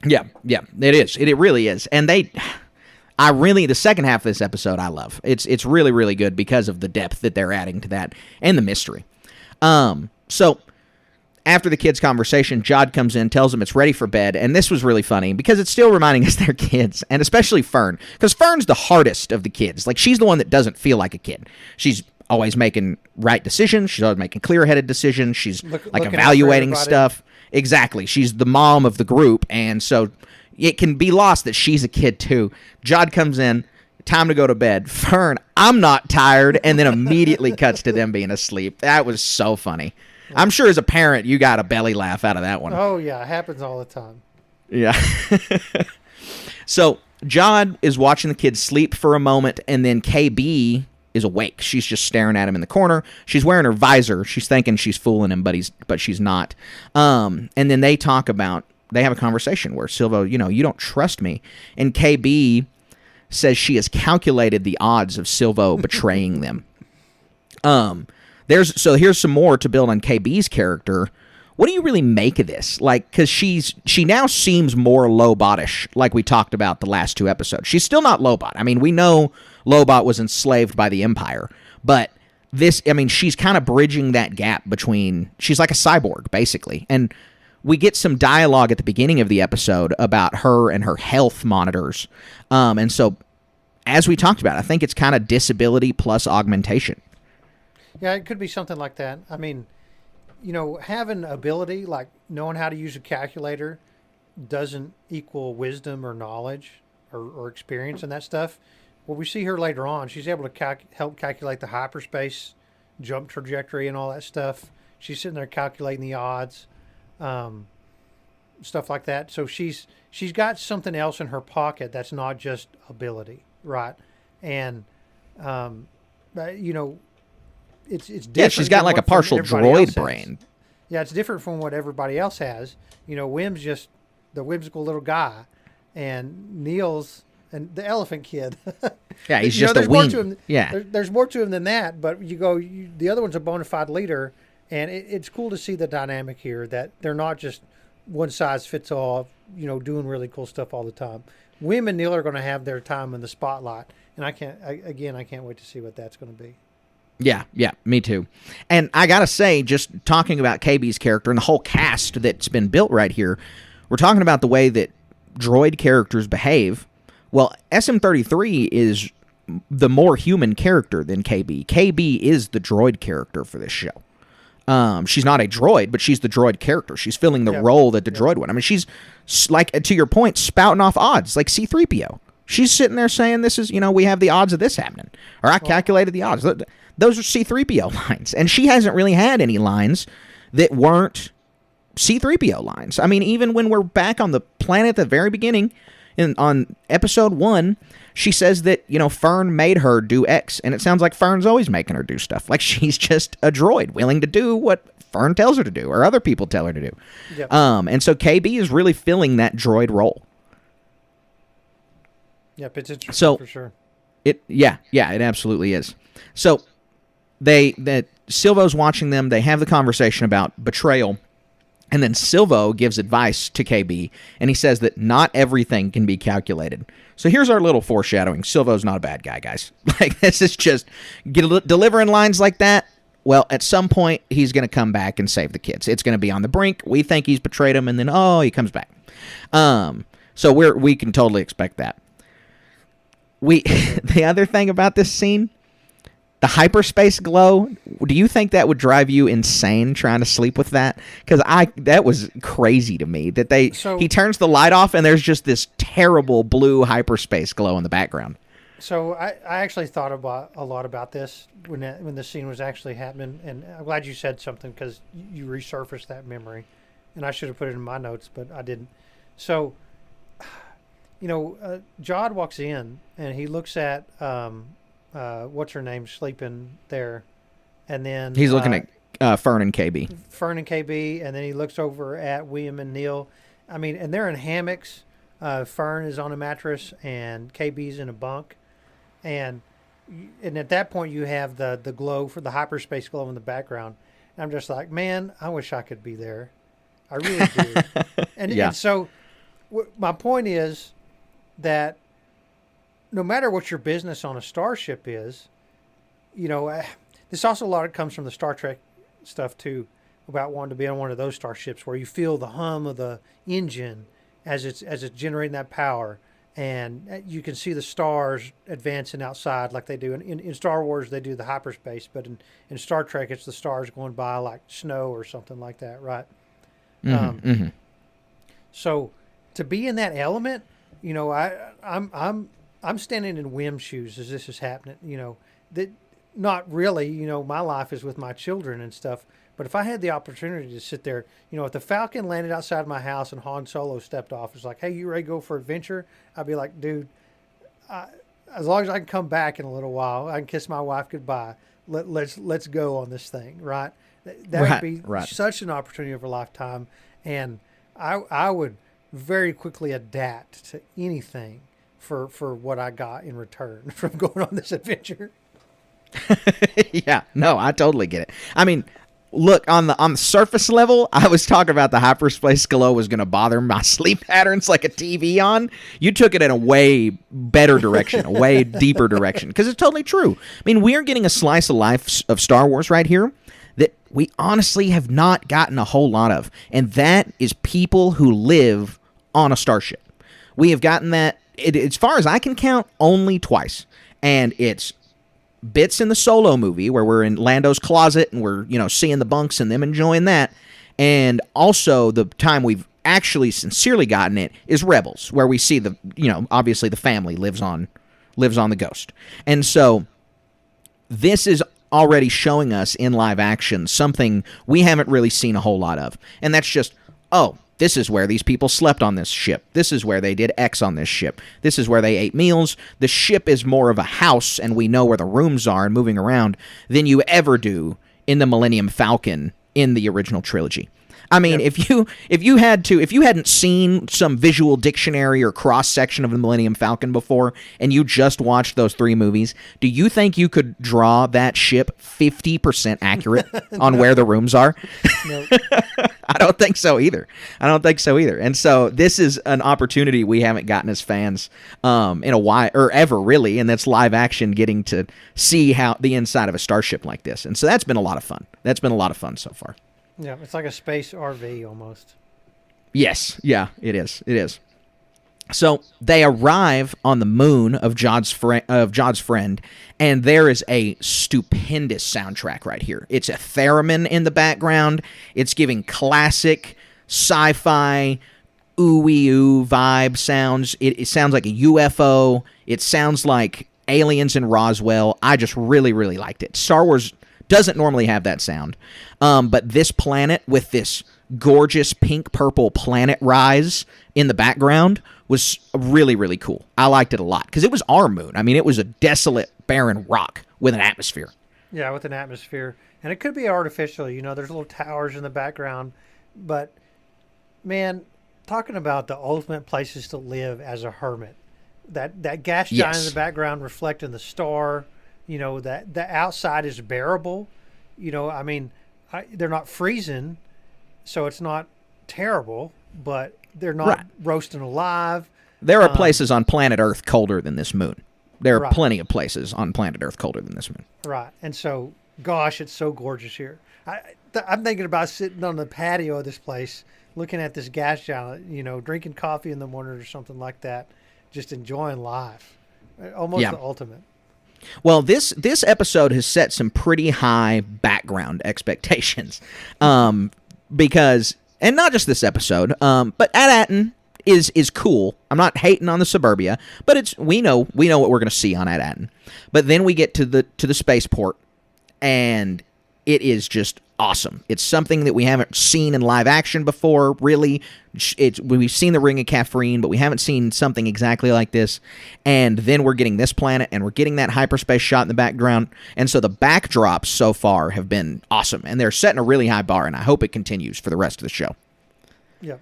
[SPEAKER 7] Yeah, it is. It really is. And the second half of this episode I love. It's really, really good because of the depth that they're adding to that and the mystery. So after the kids' conversation, Jod comes in, tells them it's ready for bed, and this was really funny because it's still reminding us they're kids, and especially Fern, because Fern's the hardest of the kids. Like, she's the one that doesn't feel like a kid. She's always making right decisions. She's always making clear-headed decisions. She's evaluating stuff. Exactly. She's the mom of the group, and so it can be lost that she's a kid too. Jod comes in, time to go to bed. Fern, I'm not tired, and then immediately cuts to them being asleep. That was so funny. I'm sure as a parent you got a belly laugh out of that one.
[SPEAKER 8] Oh, yeah. It happens all the time.
[SPEAKER 7] Yeah. So Jod is watching the kids sleep for a moment, and then KB is awake. She's just staring at him in the corner. She's wearing her visor. She's thinking she's fooling him, but she's not. And then they have a conversation where Silvo, you don't trust me. And KB says she has calculated the odds of Silvo betraying them. Here's some more to build on KB's character. What do you really make of this? Like, because she now seems more Lobot-ish, like we talked about the last two episodes. She's still not Lobot. I mean, we know Lobot was enslaved by the Empire, but she's kind of bridging that gap between. She's like a cyborg, basically, and we get some dialogue at the beginning of the episode about her and her health monitors, and so as we talked about, I think it's kind of disability plus augmentation.
[SPEAKER 8] Yeah, it could be something like that. I mean, having ability, like knowing how to use a calculator, doesn't equal wisdom or knowledge or experience and that stuff. Well, we see her later on. She's able to help calculate the hyperspace jump trajectory and all that stuff. She's sitting there calculating the odds, stuff like that. So she's got something else in her pocket that's not just ability, right? And it's different.
[SPEAKER 7] Yeah, she's got like a partial droid brain.
[SPEAKER 8] Yeah, it's different from what everybody else has. Wim's just the whimsical little guy, and Neil's and the elephant kid.
[SPEAKER 7] Yeah, he's just a wing.
[SPEAKER 8] There's more to him than that. But the other one's a bona fide leader, and it's cool to see the dynamic here that they're not just one size fits all. Doing really cool stuff all the time. Wim and Neil are going to have their time in the spotlight, and I can't wait to see what that's going to be.
[SPEAKER 7] Yeah, me too. And I gotta say, just talking about KB's character and the whole cast that's been built right here, we're talking about the way that droid characters behave. Well, SM33 is the more human character than KB. KB is the droid character for this show. She's not a droid, but she's the droid character. She's filling the role that the droid would. I mean, she's, like, to your point, spouting off odds, like C-3PO. She's sitting there saying, this is, we have the odds of this happening. Or I calculated the odds. Those are C-3PO lines. And she hasn't really had any lines that weren't C-3PO lines. I mean, even when we're back on the planet at the very beginning, on episode 1, she says that, Fern made her do X. And it sounds like Fern's always making her do stuff. Like she's just a droid willing to do what Fern tells her to do, or other people tell her to do.
[SPEAKER 8] Yep.
[SPEAKER 7] And so KB is really filling that droid role.
[SPEAKER 8] Yep, it's interesting
[SPEAKER 7] So
[SPEAKER 8] for sure.
[SPEAKER 7] it absolutely is. So that Silvo's watching them. They have the conversation about betrayal, and then Silvo gives advice to KB, and he says that not everything can be calculated. So here's our little foreshadowing. Silvo's not a bad guy, guys. Like, this is just delivering lines like that. Well, at some point, he's going to come back and save the kids. It's going to be on the brink. We think he's betrayed them, and then, he comes back. So we can totally expect that. The other thing about this scene, the hyperspace glow, do you think that would drive you insane trying to sleep with that? Because that was crazy to me that he turns the light off and there's just this terrible blue hyperspace glow in the background.
[SPEAKER 8] So I actually thought a lot about this when the scene was actually happening, and I'm glad you said something because you resurfaced that memory, and I should have put it in my notes, but I didn't. So, Jod walks in and he looks at what's her name sleeping there, and then
[SPEAKER 7] he's looking at Fern and KB.
[SPEAKER 8] Fern and KB, and then he looks over at William and Neil. I mean, and they're in hammocks. Fern is on a mattress and KB's in a bunk, and at that point you have the glow for the hyperspace glow in the background. And I'm just like, man, I wish I could be there. I really do. And so my point is that no matter what your business on a starship is, this also a lot comes from the Star Trek stuff too, about wanting to be on one of those starships where you feel the hum of the engine as it's generating that power, and you can see the stars advancing outside like they do in Star Wars. They do the hyperspace, but in Star Trek it's the stars going by like snow or something like that, right? So to be in that element, I'm standing in Wim's shoes as this is happening. That not really. My life is with my children and stuff. But if I had the opportunity to sit there, if the Falcon landed outside my house and Han Solo stepped off, it's like, hey, you ready to go for adventure? I'd be like, dude, as long as I can come back in a little while, I can kiss my wife goodbye. Let's go on this thing, right? That would be such an opportunity of a lifetime, and I would very quickly adapt to anything for what I got in return from going on this adventure.
[SPEAKER 7] Yeah, no, I totally get it. I mean, look, on the surface level, I was talking about the hyperspace glow was going to bother my sleep patterns like a TV on. You took it in a way better direction, a way deeper direction, because it's totally true. I mean, we are getting a slice of life of Star Wars right here that we honestly have not gotten a whole lot of, and that is people who live on a starship. We have gotten that, as far as I can count, only twice, and it's bits in the Solo movie where we're in Lando's closet and we're, seeing the bunks and them enjoying that. And also the time we've actually sincerely gotten it is Rebels, where we see obviously the family lives on the Ghost. And so this is already showing us in live action something we haven't really seen a whole lot of. And that's just, this is where these people slept on this ship. This is where they did X on this ship. This is where they ate meals. The ship is more of a house, and we know where the rooms are and moving around than you ever do in the Millennium Falcon in the original trilogy. I mean, if you hadn't seen some visual dictionary or cross section of the Millennium Falcon before, and you just watched those 3 movies, do you think you could draw that ship 50% accurate on where the rooms are?
[SPEAKER 8] No.
[SPEAKER 7] I don't think so either. And so this is an opportunity we haven't gotten as fans in a while, or ever really, and that's live action, getting to see how the inside of a starship like this. And so that's been a lot of fun. That's been a lot of fun so far.
[SPEAKER 8] Yeah, it's like a space RV almost.
[SPEAKER 7] Yes, yeah, it is. It is. So they arrive on the moon of Jod's friend, and there is a stupendous soundtrack right here. It's a theremin in the background. It's giving classic sci-fi ooey-oo vibe sounds. It sounds like a UFO. It sounds like Aliens in Roswell. I just really, really liked it. Star Wars doesn't normally have that sound. But this planet with this gorgeous pink-purple planet rise in the background was really, really cool. I liked it a lot because it was our moon. I mean, it was a desolate, barren rock with an atmosphere.
[SPEAKER 8] Yeah, with an atmosphere. And it could be artificial. You know, there's little towers in the background. But, man, talking about the ultimate places to live as a hermit. That gas giant in the background reflecting the star. You know, that the outside is bearable. You know, I mean, they're not freezing, so it's not terrible, but they're not roasting alive.
[SPEAKER 7] There are places on planet Earth colder than this moon. There are
[SPEAKER 8] Right.
[SPEAKER 7] plenty of places on planet Earth colder than this moon.
[SPEAKER 8] Right. And so, gosh, it's so gorgeous here. I'm thinking about sitting on the patio of this place, looking at this gas giant, you know, drinking coffee in the morning or something like that, just enjoying life. Almost the ultimate.
[SPEAKER 7] Well, this episode has set some pretty high background expectations, because, and not just this episode, but Ad-Atten is cool. I'm not hating on the suburbia, but we know what we're going to see on Ad-Atten. But then we get to the spaceport, and it is just awesome. It's something that we haven't seen in live action before, really. We've seen the Ring of Caffrine, but we haven't seen something exactly like this. And then we're getting this planet, and we're getting that hyperspace shot in the background. And so the backdrops so far have been awesome, and they're setting a really high bar, and I hope it continues for the rest of the show.
[SPEAKER 8] Yeah.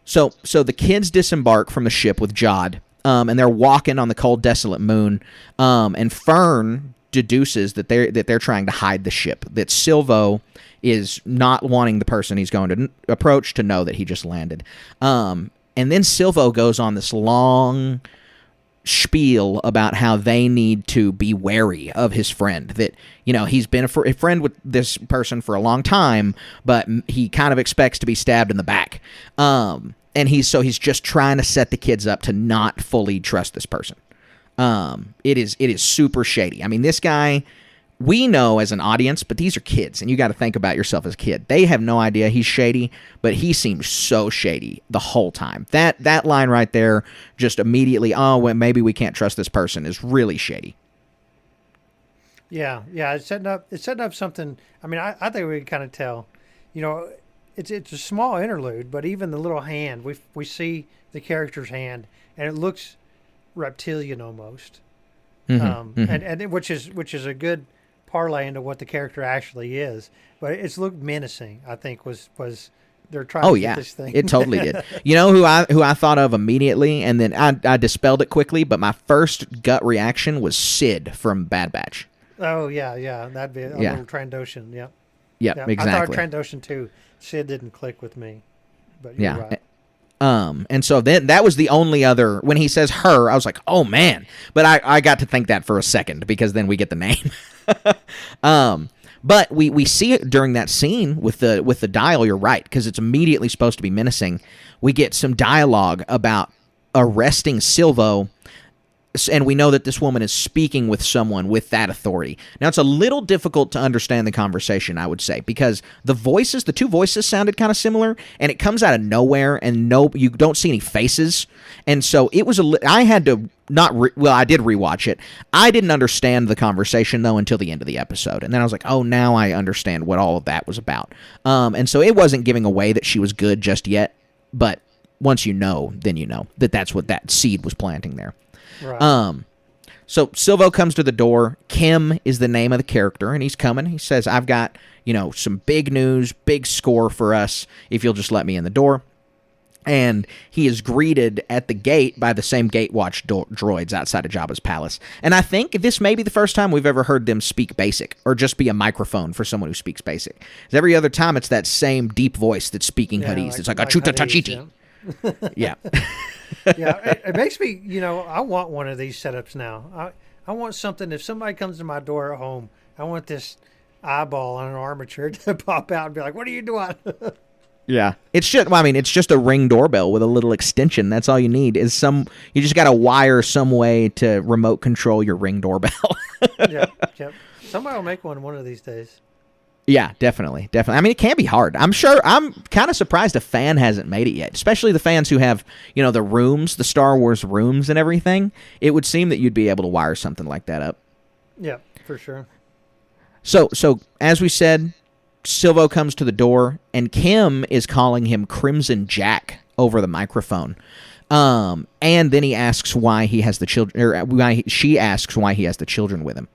[SPEAKER 7] So the kids disembark from the ship with Jod, and they're walking on the cold, desolate moon. And Fern deduces that they're trying to hide the ship. That Silvo is not wanting the person he's going to approach to know that he just landed. And then Silvo goes on this long spiel about how they need to be wary of his friend. That, you know, he's been a friend with this person for a long time, but he kind of expects to be stabbed in the back. And he's just trying to set the kids up to not fully trust this person. It is super shady. I mean, this guy, we know as an audience, but these are kids, and you got to think about yourself as a kid. They have no idea he's shady, but he seems so shady the whole time. That line right there, just immediately, well, maybe we can't trust this person, is really shady.
[SPEAKER 8] Yeah, it's setting up something. I mean, I think we can kind of tell. You know, it's a small interlude, but even the little hand, we see the character's hand, and it looks reptilian almost, and which is a good parlay into what the character actually is. But it's looked menacing. I think was they're trying to get this thing.
[SPEAKER 7] It totally did. You know who I thought of immediately, and then I dispelled it quickly. But my first gut reaction was Sid from Bad Batch.
[SPEAKER 8] Oh yeah, that'd be a little Trandoshan. Yep,
[SPEAKER 7] exactly.
[SPEAKER 8] I thought Trandoshan too. Sid didn't click with me, but you're right.
[SPEAKER 7] And so then that was the only other, when he says her, I was like, oh man, but I got to think that for a second, because then we get the name. But we see it during that scene with the dial. You're right, because it's immediately supposed to be menacing. We get some dialogue about arresting Silvo, and we know that this woman is speaking with someone with that authority. Now, it's a little difficult to understand the conversation, I would say, because the two voices sounded kind of similar, and it comes out of nowhere, and you don't see any faces. And so it was I had to I did rewatch it. I didn't understand the conversation, though, until the end of the episode. And then I was like, oh, now I understand what all of that was about. And so it wasn't giving away that she was good just yet, but once you know, then you know that's what that seed was planting there. Right. So Silvo comes to the door. Kim is the name of the character, and he's coming. He says, I've got, some big news, big score for us, if you'll just let me in the door. And he is greeted at the gate by the same gate watch droids outside of Jabba's palace. And I think this may be the first time we've ever heard them speak basic, or just be a microphone for someone who speaks basic. 'Cause every other time it's that same deep voice that's speaking Huttese. It's like a chuta tachiti. Yeah.
[SPEAKER 8] Yeah, it makes me, I want one of these setups now. I want something, if somebody comes to my door at home, I want this eyeball on an armature to pop out and be like, what are you doing?
[SPEAKER 7] Yeah. It's just a Ring doorbell with a little extension. That's all you need is you just got to wire some way to remote control your Ring doorbell.
[SPEAKER 8] Yep. Somebody will make one of these days.
[SPEAKER 7] Yeah, definitely. I mean, it can be hard. I'm kind of surprised a fan hasn't made it yet, especially the fans who have, the rooms, the Star Wars rooms and everything. It would seem that you'd be able to wire something like that up.
[SPEAKER 8] Yeah, for sure.
[SPEAKER 7] So as we said, Silvo comes to the door, and Kim is calling him Crimson Jack over the microphone. And then he asks why he has the children, or she asks why he has the children with him.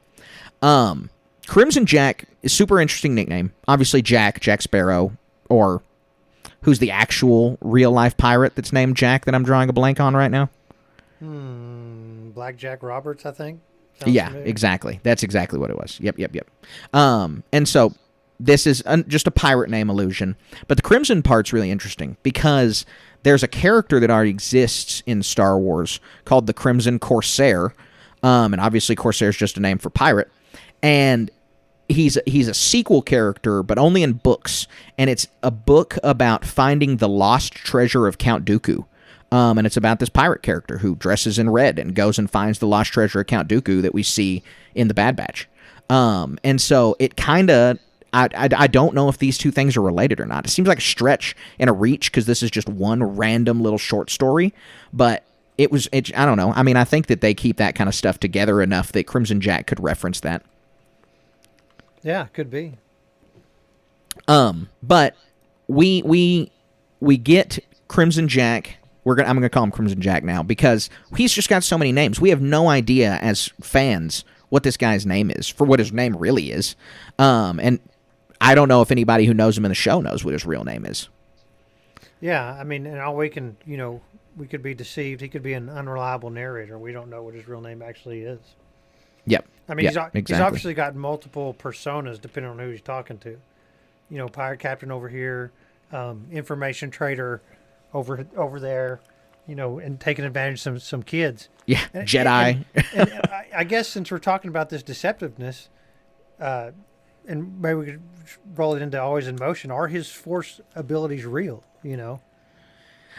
[SPEAKER 7] Crimson Jack is super interesting nickname. Obviously, Jack Sparrow, or who's the actual real life pirate that's named Jack that I'm drawing a blank on right now?
[SPEAKER 8] Black Jack Roberts, I think. Sounds
[SPEAKER 7] Yeah,
[SPEAKER 8] familiar.
[SPEAKER 7] exactly. That's exactly what it was. Yep. And so this is just a pirate name illusion. But the Crimson part's really interesting because there's a character that already exists in Star Wars called the Crimson Corsair. And obviously Corsair is just a name for pirate. And he's a sequel character, but only in books. And it's a book about finding the lost treasure of Count Dooku. And it's about this pirate character who dresses in red and goes and finds the lost treasure of Count Dooku that we see in the Bad Batch. And so it kind of, I don't know if these two things are related or not. It seems like a stretch and a reach because this is just one random little short story. But I don't know. I mean, I think that they keep that kind of stuff together enough that Crimson Jack could reference that.
[SPEAKER 8] Yeah, could be.
[SPEAKER 7] But we get Crimson Jack. I'm gonna call him Crimson Jack now because he's just got so many names. We have no idea as fans what this guy's name is, for what his name really is. And I don't know if anybody who knows him in the show knows what his real name is.
[SPEAKER 8] Yeah, I mean, and all we can, we could be deceived. He could be an unreliable narrator. We don't know what his real name actually is.
[SPEAKER 7] Yep.
[SPEAKER 8] I mean,
[SPEAKER 7] Yep,
[SPEAKER 8] he's
[SPEAKER 7] exactly.
[SPEAKER 8] obviously got multiple personas depending on who he's talking to. Pirate captain over here, information trader over there, and taking advantage of some kids.
[SPEAKER 7] Yeah, Jedi.
[SPEAKER 8] And I guess since we're talking about this deceptiveness, and maybe we could roll it into Always in Motion, are his force abilities real?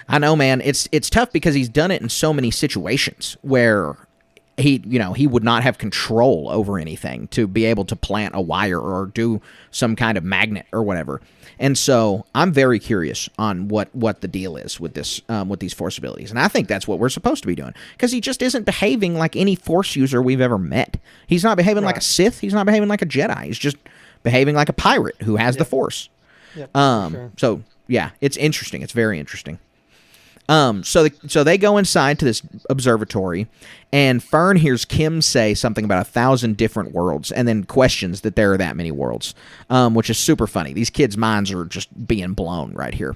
[SPEAKER 7] I know, man. It's tough because he's done it in so many situations where he would not have control over anything to be able to plant a wire or do some kind of magnet or whatever. And so I'm very curious on what the deal is with this with these force abilities. And I think that's what we're supposed to be doing because he just isn't behaving like any force user we've ever met. He's not behaving like a Sith. He's not behaving like a Jedi. He's just behaving like a pirate who has the force.
[SPEAKER 8] Yep, sure.
[SPEAKER 7] So yeah, it's interesting. It's very interesting. So they go inside to this observatory, and Fern hears Kim say something about 1,000 different worlds, and then questions that there are that many worlds, which is super funny. These kids' minds are just being blown right here.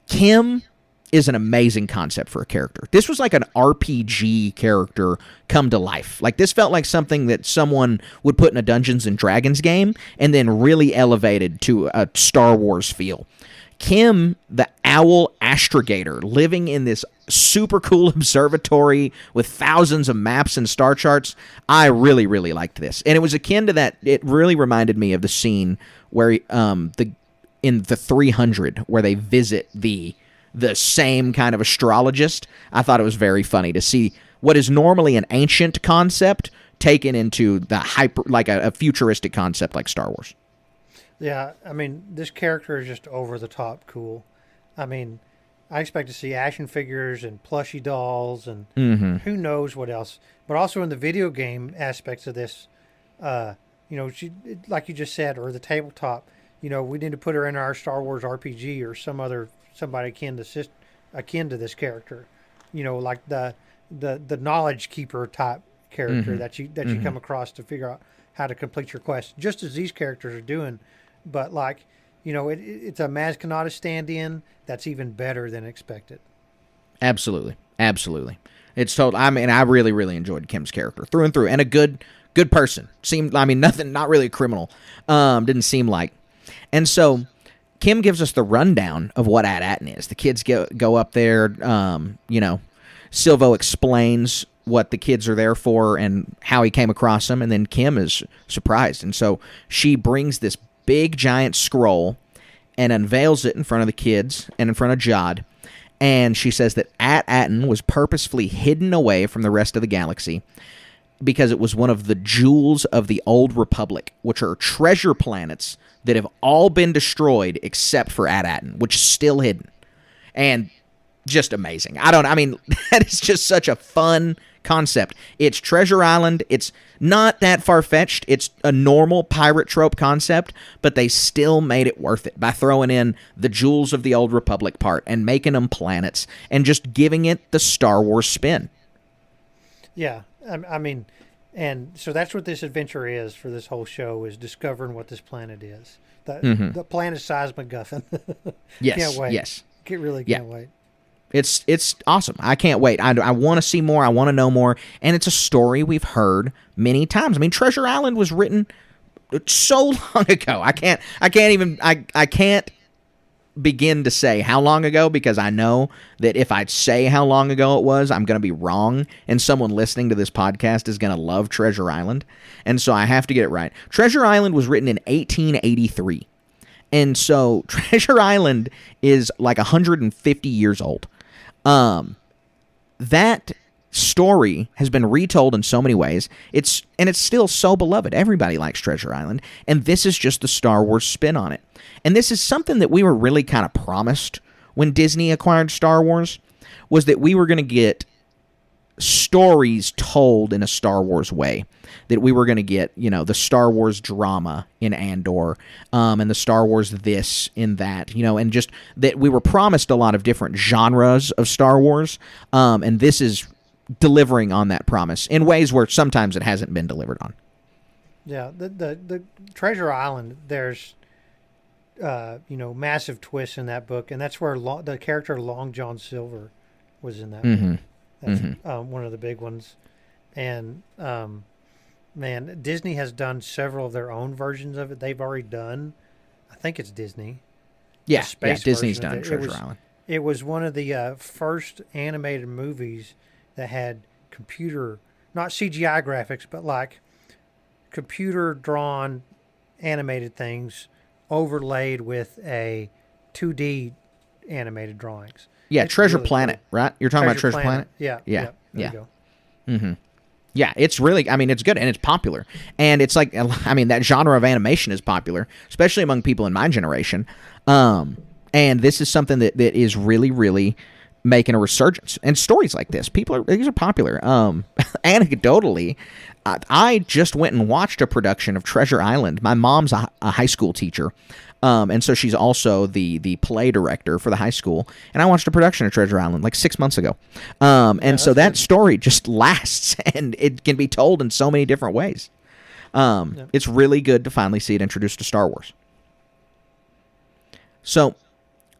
[SPEAKER 7] Kim is an amazing concept for a character. This was like an RPG character come to life. Like this felt like something that someone would put in a Dungeons and Dragons game, and then really elevated to a Star Wars feel. Kim, the owl astrogator, living in this super cool observatory with thousands of maps and star charts. I really, really liked this. And it was akin to that. It really reminded me of the scene where in the 300 where they visit the same kind of astrologist. I thought it was very funny to see what is normally an ancient concept taken into the a futuristic concept like Star Wars.
[SPEAKER 8] Yeah, I mean, this character is just over the top cool. I mean, I expect to see action figures and plushie dolls and who knows what else. But also in the video game aspects of this, she, like you just said, or the tabletop, we need to put her in our Star Wars RPG or somebody akin to this character. Like the knowledge keeper type character that you come across to figure out how to complete your quest, just as these characters are doing. But it's a Maz Kanata stand-in that's even better than expected. Absolutely.
[SPEAKER 7] It's total. I mean, I really, really enjoyed Kim's character through and through, and a good person. Not really a criminal. Didn't seem like. And so, Kim gives us the rundown of what AT-ATN is. The kids go up there. Silvo explains what the kids are there for and how he came across them, and then Kim is surprised, and so she brings this big giant scroll and unveils it in front of the kids and in front of Jod, and she says that AT-ATN was purposefully hidden away from the rest of the galaxy because it was one of the jewels of the Old Republic, which are treasure planets that have all been destroyed except for AT-ATN, which is still hidden. And just amazing. That is just such a fun concept. It's Treasure Island. It's not that far-fetched. It's a normal pirate trope concept, but they still made it worth it by throwing in the Jewels of the Old Republic part and making them planets and just giving it the Star Wars spin.
[SPEAKER 8] Yeah, I mean, And so that's what this adventure is for this whole show, is discovering what this planet is. The planet-sized MacGuffin.
[SPEAKER 7] Yes,
[SPEAKER 8] Can't wait.
[SPEAKER 7] yes.
[SPEAKER 8] Really can't wait.
[SPEAKER 7] It's awesome. I can't wait. I want to see more. I want to know more. And it's a story we've heard many times. I mean, Treasure Island was written so long ago. I can't begin to say how long ago, because I know that if I say how long ago it was, I'm going to be wrong, and someone listening to this podcast is going to love Treasure Island. And so I have to get it right. Treasure Island was written in 1883. And so Treasure Island is like 150 years old. That story has been retold in so many ways. It's still so beloved. Everybody likes Treasure Island, and this is just the Star Wars spin on it. And this is something that we were really kind of promised when Disney acquired Star Wars, was that we were going to get stories told in a Star Wars way, that we were going to get, the Star Wars drama in Andor, and the Star Wars this in that, and just that we were promised a lot of different genres of Star Wars, and this is delivering on that promise in ways where sometimes it hasn't been delivered on.
[SPEAKER 8] Yeah, the Treasure Island, there's massive twists in that book, and that's where the character Long John Silver was in that book. That's one of the big ones. And man, Disney has done several of their own versions of it. They've already done, I think it's Disney.
[SPEAKER 7] Yeah,
[SPEAKER 8] space
[SPEAKER 7] Disney's
[SPEAKER 8] version
[SPEAKER 7] done
[SPEAKER 8] of it.
[SPEAKER 7] Treasure Island.
[SPEAKER 8] It was one of the first animated movies that had computer, not CGI graphics, but like computer drawn animated things overlaid with a 2D animated drawings.
[SPEAKER 7] Yeah,
[SPEAKER 8] It's
[SPEAKER 7] Treasure
[SPEAKER 8] really
[SPEAKER 7] Planet,
[SPEAKER 8] cool.
[SPEAKER 7] right? You're talking about Treasure Planet?
[SPEAKER 8] Yeah.
[SPEAKER 7] Yeah.
[SPEAKER 8] There
[SPEAKER 7] Yeah.
[SPEAKER 8] you go.
[SPEAKER 7] Yeah, it's really, it's good, and it's popular. And it's like, that genre of animation is popular, especially among people in my generation. And this is something that is really, really making a resurgence. And stories like this, these are popular. Anecdotally, I just went and watched a production of Treasure Island. My mom's a high school teacher. And so she's also the play director for the high school. And I watched a production of Treasure Island like 6 months ago. And so that story just lasts, and it can be told in so many different ways. It's really good to finally see it introduced to Star Wars. So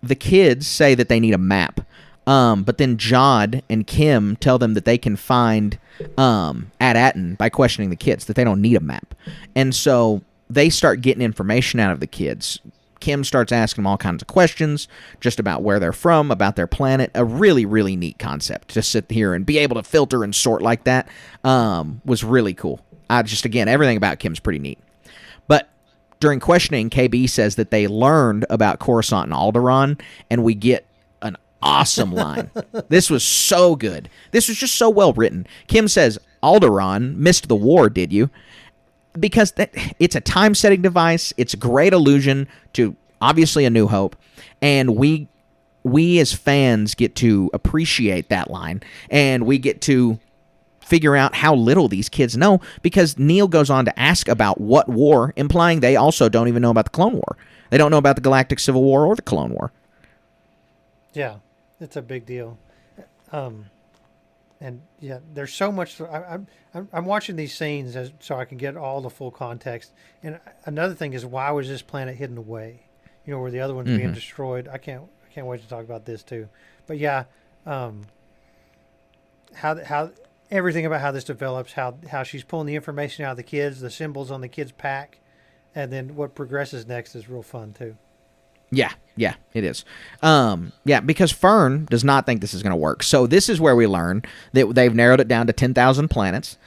[SPEAKER 7] the kids say that they need a map. But then Jod and Kim tell them that they can find At-Aten by questioning the kids, that they don't need a map. And so they start getting information out of the kids. Kim starts asking them all kinds of questions just about where they're from, about their planet. A really, really neat concept to sit here and be able to filter and sort like that was really cool. Again, everything about Kim's pretty neat. But during questioning, KB says that they learned about Coruscant and Alderaan, and we get an awesome line. This was so good. This was just so well written. Kim says, "Alderaan missed the war, did you?" Because it's a time-setting device. It's a great allusion to, obviously, A New Hope. And we as fans get to appreciate that line. And we get to figure out how little these kids know, because Neil goes on to ask about what war, implying they also don't even know about the Clone War. They don't know about the Galactic Civil War or the Clone War.
[SPEAKER 8] Yeah, it's a big deal. And yeah, there's so much. I'm watching these scenes so I can get all the full context. And another thing is, why was this planet hidden away? Where the other one's being destroyed. I can't wait to talk about this too. But yeah, how everything about how this develops, how she's pulling the information out of the kids, the symbols on the kids' pack, and then what progresses next is real fun too.
[SPEAKER 7] Yeah, it is. Because Fern does not think this is going to work. So this is where we learn that they've narrowed it down to 10,000 planets,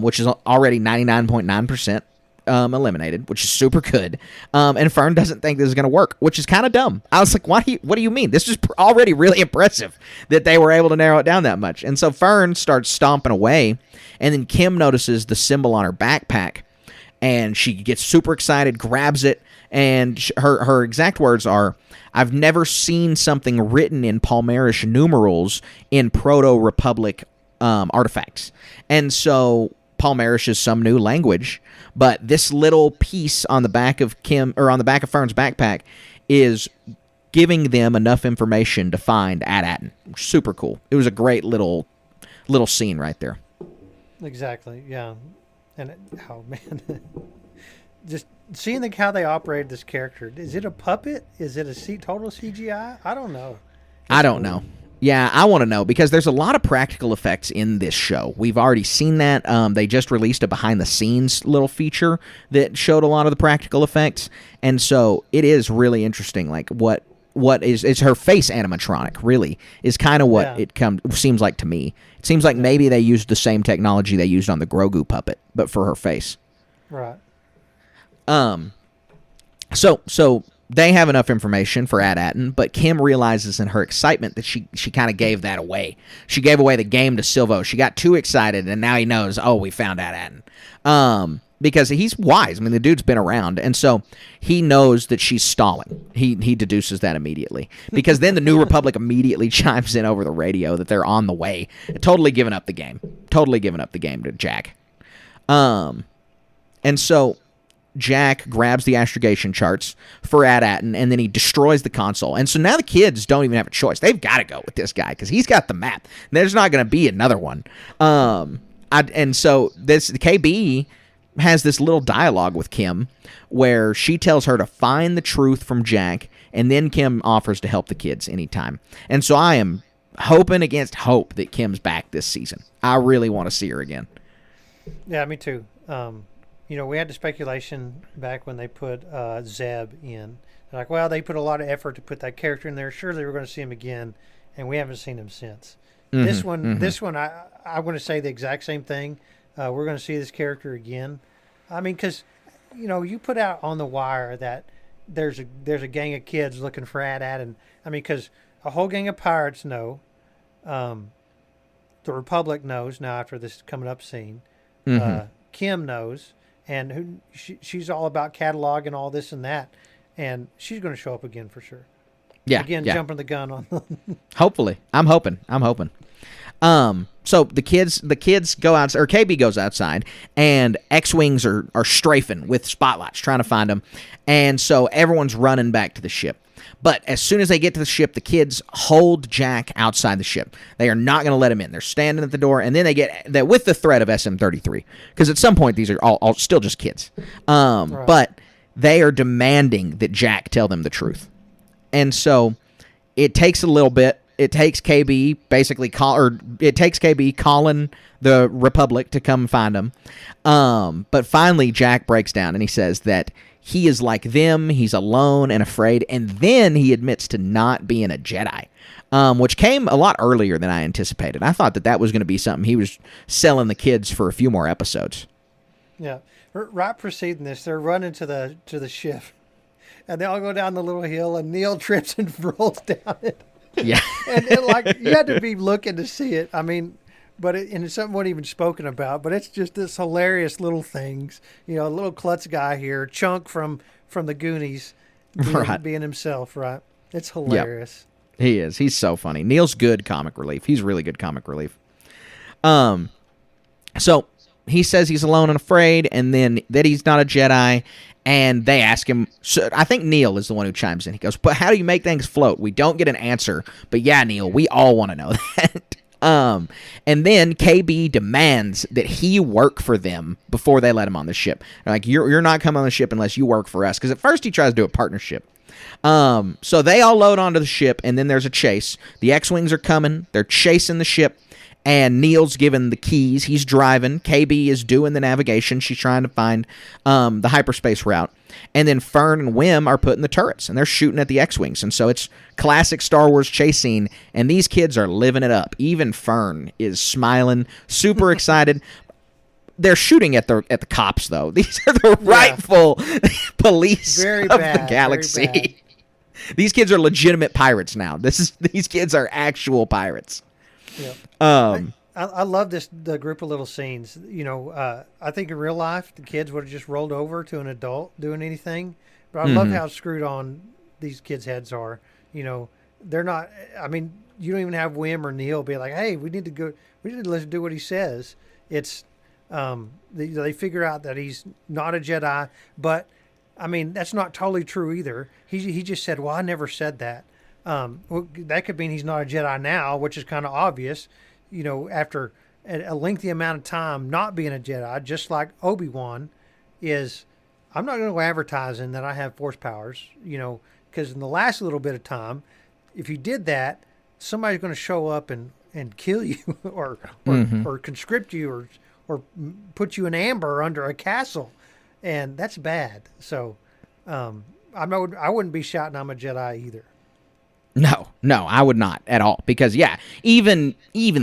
[SPEAKER 7] which is already 99.9% eliminated, which is super good. And Fern doesn't think this is going to work, which is kind of dumb. I was like, what do you mean? This is already really impressive that they were able to narrow it down that much. And so Fern starts stomping away, and then Kim notices the symbol on her backpack, and she gets super excited, grabs it, and her exact words are, "I've never seen something written in Palmerish numerals in Proto-Republic artifacts." And so Palmerish is some new language, but this little piece on the back of Fern's backpack is giving them enough information to find At-Aten. Super cool. It was a great little scene right there.
[SPEAKER 8] Exactly. Yeah. And oh man, just seeing how they operated this character. Is it a puppet? Is it a total CGI? I don't know.
[SPEAKER 7] I don't know. Yeah, I want to know because there's a lot of practical effects in this show. We've already seen that. They just released a behind-the-scenes little feature that showed a lot of the practical effects, and so it is really interesting. Like what is her face animatronic? Really, is kind of what it seems like to me. It seems like maybe they used the same technology they used on the Grogu puppet, but for her face.
[SPEAKER 8] Right.
[SPEAKER 7] So they have enough information for AT-ATN, but Kim realizes in her excitement that she kind of gave that away. She gave away the game to Silvo. She got too excited, and now he knows, oh, we found AT-ATN. Because he's wise. I mean, the dude's been around, and so he knows that she's stalling. He deduces that immediately. Because then the New Republic immediately chimes in over the radio that they're on the way. Totally giving up the game. Totally giving up the game to Jack. And so Jack grabs the astrogation charts for AT-ATN, and then he destroys the console. And so now the kids don't even have a choice. They've got to go with this guy because he's got the map. There's not going to be another one. And so the KB has this little dialogue with Kim where she tells her to find the truth from Jack, and then Kim offers to help the kids anytime. And so I am hoping against hope that Kim's back this season. I really want to see her again.
[SPEAKER 8] Yeah, me too. We had the speculation back when they put Zeb in. They're like, well, they put a lot of effort to put that character in there. Sure, they were going to see him again, and we haven't seen him since. This one, I want to say the exact same thing. We're going to see this character again. I mean, because, you put out on the wire that there's a gang of kids looking for AT-ATN. I mean, because a whole gang of pirates know. The Republic knows now after this coming up scene. Kim knows. And she's all about catalog and all this and that. And she's going to show up again for sure.
[SPEAKER 7] Yeah.
[SPEAKER 8] Again, jumping the gun on
[SPEAKER 7] Hopefully. I'm hoping. So the kids go out, or KB goes outside, and X-Wings are strafing with spotlights, trying to find them. And so everyone's running back to the ship. But as soon as they get to the ship, the kids hold Jack outside the ship. They are not going to let him in. They're standing at the door, and then they get that with the threat of SM-33, because at some point these are all still just kids. Right. But they are demanding that Jack tell them the truth. And so it takes a little bit. It takes KB calling the Republic to come find him. But finally, Jack breaks down and he says that he is like them. He's alone and afraid. And then he admits to not being a Jedi, which came a lot earlier than I anticipated. I thought that was going to be something he was selling the kids for a few more episodes.
[SPEAKER 8] Yeah. Right preceding this, they're running to the ship. And they all go down the little hill, and Neil trips and rolls down it.
[SPEAKER 7] Yeah.
[SPEAKER 8] And you had to be looking to see it. I mean, but it's something wasn't even spoken about, but it's just this hilarious little things. A little klutz guy here, Chunk from the Goonies, being himself, right? It's hilarious.
[SPEAKER 7] Yep. He is. He's so funny. Neil's good comic relief. He's really good comic relief. So he says he's alone and afraid, and then that he's not a Jedi. And they ask him, so I think Neil is the one who chimes in. He goes, but how do you make things float? We don't get an answer. But yeah, Neil, we all want to know that. And then KB demands that he work for them before they let him on the ship. They're like, you're not coming on the ship unless you work for us. Because at first he tries to do a partnership. So they all load onto the ship, and then there's a chase. The X-Wings are coming. They're chasing the ship. And Neil's given the keys. He's driving. KB is doing the navigation. She's trying to find the hyperspace route. And then Fern and Wim are putting the turrets, and they're shooting at the X-Wings. And so it's classic Star Wars chase scene, and these kids are living it up. Even Fern is smiling, super excited. They're shooting at the cops, though. These are the rightful police of the galaxy. These kids are legitimate pirates now. These kids are actual pirates.
[SPEAKER 8] Yeah. I love the group of little scenes. I think in real life the kids would have just rolled over to an adult doing anything, but I love how screwed on these kids' heads are. They're not. I mean, you don't even have Wim or Neil be like, "Hey, we need to go. We need to listen to what he says." It's they figure out that he's not a Jedi, but I mean that's not totally true either. He just said, "Well, I never said that." Well, that could mean he's not a Jedi now, which is kind of obvious, after a lengthy amount of time not being a Jedi, just like Obi-Wan, is I'm not going to go advertising that I have force powers, because in the last little bit of time, if you did that, somebody's going to show up and kill you or conscript you or put you in amber under a castle, and that's bad. So I wouldn't be shouting I'm a Jedi either.
[SPEAKER 7] No, I would not at all. Because, even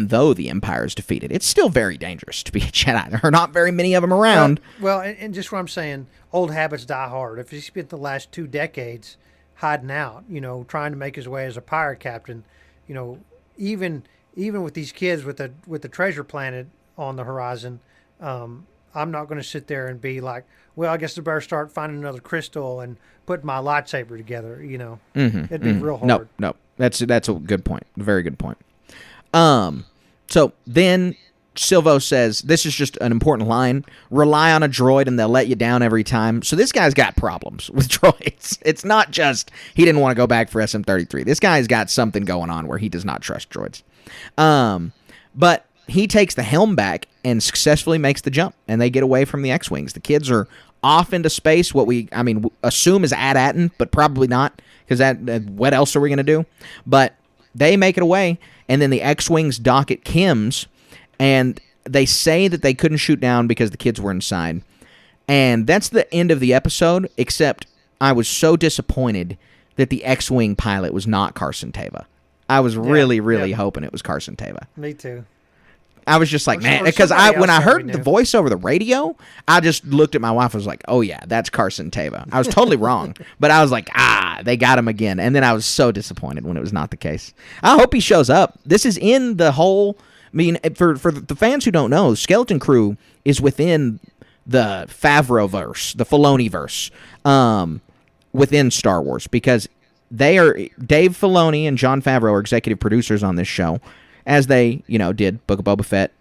[SPEAKER 7] though the Empire is defeated, it's still very dangerous to be a Jedi. There are not very many of them around.
[SPEAKER 8] Well, and just what I'm saying, old habits die hard. If he spent the last 2 decades hiding out, trying to make his way as a pirate captain, even with these kids with the treasure planet on the horizon, I'm not going to sit there and be like, well, I guess I better start finding another crystal and putting my lightsaber together. It'd be real hard.
[SPEAKER 7] No, that's a good point. A very good point. So then Silvo says, this is just an important line, rely on a droid and they'll let you down every time. So this guy's got problems with droids. It's not just he didn't want to go back for SM-33. This guy's got something going on where he does not trust droids. But he takes the helm back and successfully makes the jump, and they get away from the X-Wings. The kids are off into space, what we assume is AT-ATN, but probably not, because what else are we going to do? But they make it away, and then the X-Wings dock at Kim's, and they say that they couldn't shoot down because the kids were inside. And that's the end of the episode, except I was so disappointed that the X-Wing pilot was not Carson Teva. I was really hoping it was Carson Teva.
[SPEAKER 8] Me too.
[SPEAKER 7] I was just like, man, because when I heard the voice over the radio, I just looked at my wife and was like, oh, yeah, that's Carson Teva. I was totally wrong, but I was like, they got him again. And then I was so disappointed when it was not the case. I hope he shows up. This is in the whole, for the fans who don't know, Skeleton Crew is within the Favreau-verse, the Filoni-verse, within Star Wars, because Dave Filoni and Jon Favreau are executive producers on this show, as they, did Book of Boba Fett,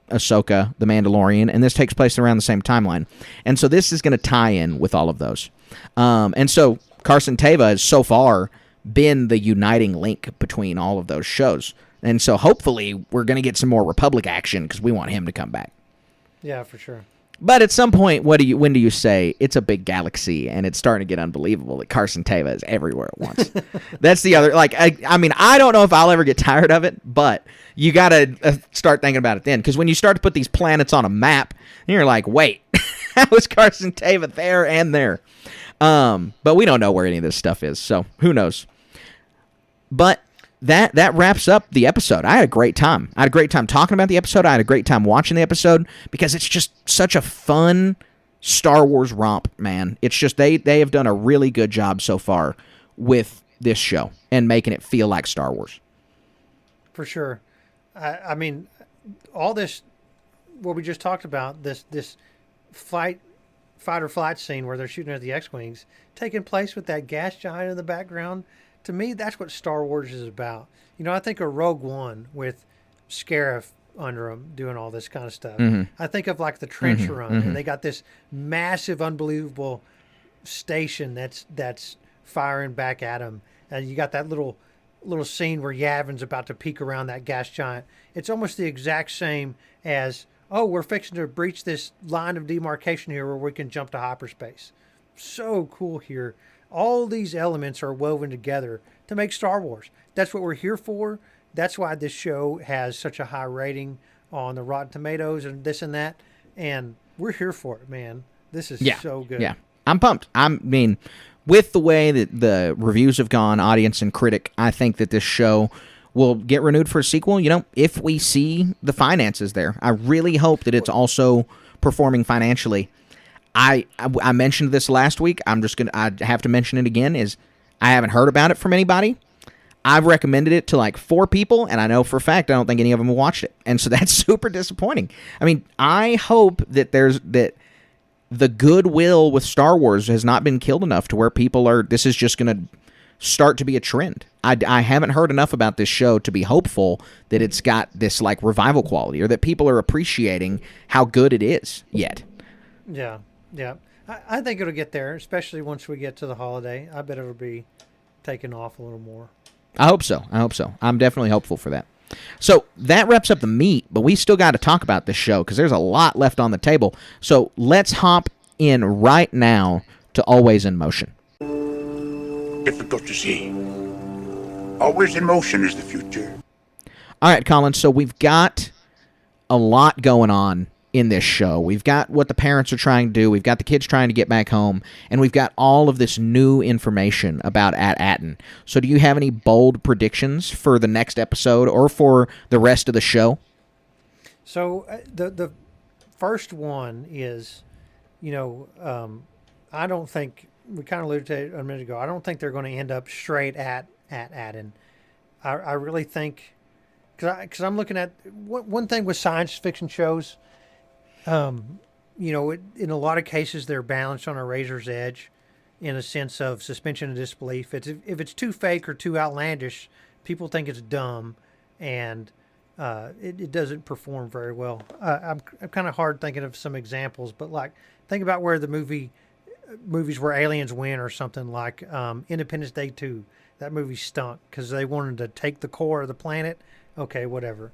[SPEAKER 7] Ahsoka, The Mandalorian, and this takes place around the same timeline. And so this is going to tie in with all of those. And so Carson Teva has so far been the uniting link between all of those shows. And so hopefully we're going to get some more Republic action because we want him to come back.
[SPEAKER 8] Yeah, for sure.
[SPEAKER 7] But at some point, when do you say it's a big galaxy and it's starting to get unbelievable that Carson Teva is everywhere at once? That's the other. I don't know if I'll ever get tired of it, but you got to start thinking about it then, because when you start to put these planets on a map, you're like, wait, how is Carson Teva there and there? But we don't know where any of this stuff is, so who knows? But that wraps up the episode. I had a great time. I had a great time talking about the episode. I had a great time watching the episode because it's just such a fun Star Wars romp, man. It's just they have done a really good job so far with this show and making it feel like Star Wars. For
[SPEAKER 8] sure. All this, what we just talked about, this fight or flight scene where they're shooting at the X-Wings, taking place with that gas giant in the background. To me, that's what Star Wars is about. I think of Rogue One with Scarif under them doing all this kind of stuff.
[SPEAKER 7] Mm-hmm.
[SPEAKER 8] I think of like the Trench Run, and they got this massive, unbelievable station that's firing back at them, and you got that little scene where Yavin's about to peek around that gas giant. It's almost the exact same as, we're fixing to breach this line of demarcation here where we can jump to hyperspace. So cool here. All these elements are woven together to make Star Wars. That's what we're here for. That's why this show has such a high rating on the Rotten Tomatoes and this and that. And we're here for it, man. This is so good.
[SPEAKER 7] Yeah, I'm pumped. With the way that the reviews have gone, audience and critic, I think that this show will get renewed for a sequel, if we see the finances there. I really hope that it's also performing financially. I mentioned this last week. I have to mention it again, is I haven't heard about it from anybody. I've recommended it to like 4 people, and I know for a fact I don't think any of them have watched it. And so that's super disappointing. I hope that that the goodwill with Star Wars has not been killed enough to where this is just going to start to be a trend. I haven't heard enough about this show to be hopeful that it's got this like revival quality, or that people are appreciating how good it is yet.
[SPEAKER 8] Yeah. Yeah, I think it'll get there, especially once we get to the holiday. I bet it'll be taking off a little more.
[SPEAKER 7] I hope so. I'm definitely hopeful for that. So that wraps up the meat, but we still got to talk about this show because there's a lot left on the table. So let's hop in right now to Always in Motion.
[SPEAKER 1] Difficult to see. Always in motion is the future.
[SPEAKER 7] All right, Colin, so we've got a lot going on in this show. We've got what the parents are trying to do. We've got the kids trying to get back home. And we've got all of this new information about Atten. So do you have any bold predictions for the next episode or for the rest of the show?
[SPEAKER 8] So the first one is, I don't think, we kind of alluded to it a minute ago, I don't think they're going to end up straight at Atten. I really think, because I'm looking at, one thing with science fiction shows, in a lot of cases they're balanced on a razor's edge in a sense of suspension of disbelief. If it's too fake or too outlandish, people think it's dumb, and it doesn't perform very well. I'm kind of hard thinking of some examples, but like think about where the movies where aliens win or something like Independence Day 2. That movie stunk because they wanted to take the core of the planet. Okay, whatever.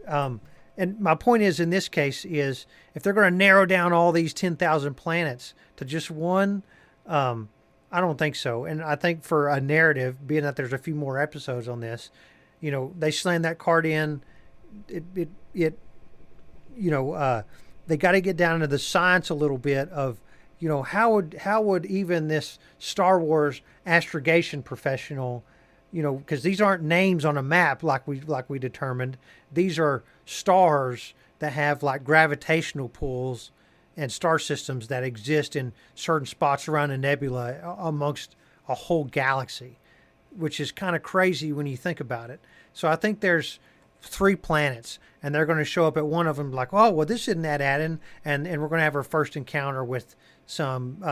[SPEAKER 8] And my point is, in this case, is if they're going to narrow down all these 10,000 planets to just one, I don't think so. And I think for a narrative, being that there's a few more episodes on this, they slam that card in. They got to get down into the science a little bit of, how would even this Star Wars astrogation professional, because these aren't names on a map like we determined. These are stars that have like gravitational pulls and star systems that exist in certain spots around a nebula amongst a whole galaxy, which is kind of crazy when you think about it. So I think there's 3 planets, and they're going to show up at one of them like, oh, well, this isn't that Atten, and we're going to have our first encounter with some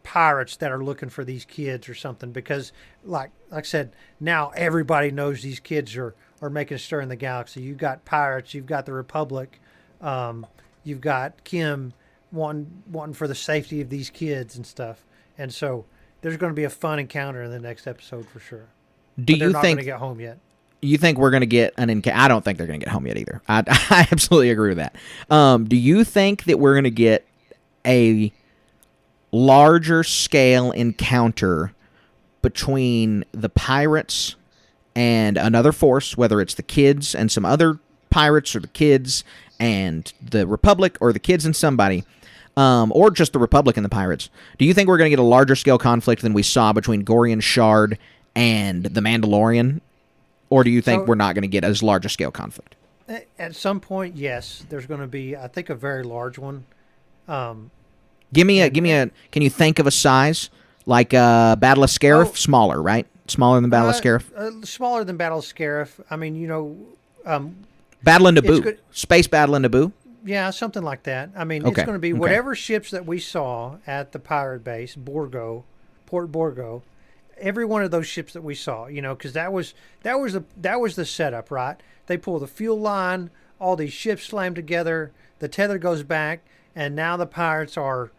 [SPEAKER 8] pirates that are looking for these kids or something, because like I said, now everybody knows these kids are making a stir in the galaxy. You've got pirates, you've got the Republic, you've got Kim wanting for the safety of these kids and stuff. And so there's going to be a fun encounter in the next episode for sure.
[SPEAKER 7] Do
[SPEAKER 8] but they're
[SPEAKER 7] you
[SPEAKER 8] not
[SPEAKER 7] think
[SPEAKER 8] going to get home yet?
[SPEAKER 7] You think we're going to get an encounter? I don't think they're going to get home yet either. I absolutely agree with that. Do you think that we're going to get a larger scale encounter between the pirates and another force, whether it's the kids and some other pirates, or the kids and the Republic, or the kids and somebody, or just the Republic and the pirates? Do you think we're going to get a larger scale conflict than we saw between Gorian Shard and the Mandalorian? Or do you think we're not going to get as large a scale conflict?
[SPEAKER 8] At some point, yes, there's going to be, I think, a very large one.
[SPEAKER 7] Give me a. Can you think of a size like Battle of Scarif? Smaller, right? Smaller than Battle of Scarif.
[SPEAKER 8] Smaller than Battle of Scarif. I mean,
[SPEAKER 7] Battle of Naboo. Space Battle of Naboo.
[SPEAKER 8] Yeah, something like that. I mean,
[SPEAKER 7] Okay.
[SPEAKER 8] it's going to be whatever ships that we saw at the pirate base, Port Borgo. Every one of those ships that we saw, because that was the setup, right? They pull the fuel line, all these ships slam together, the tether goes back, and now the pirates are,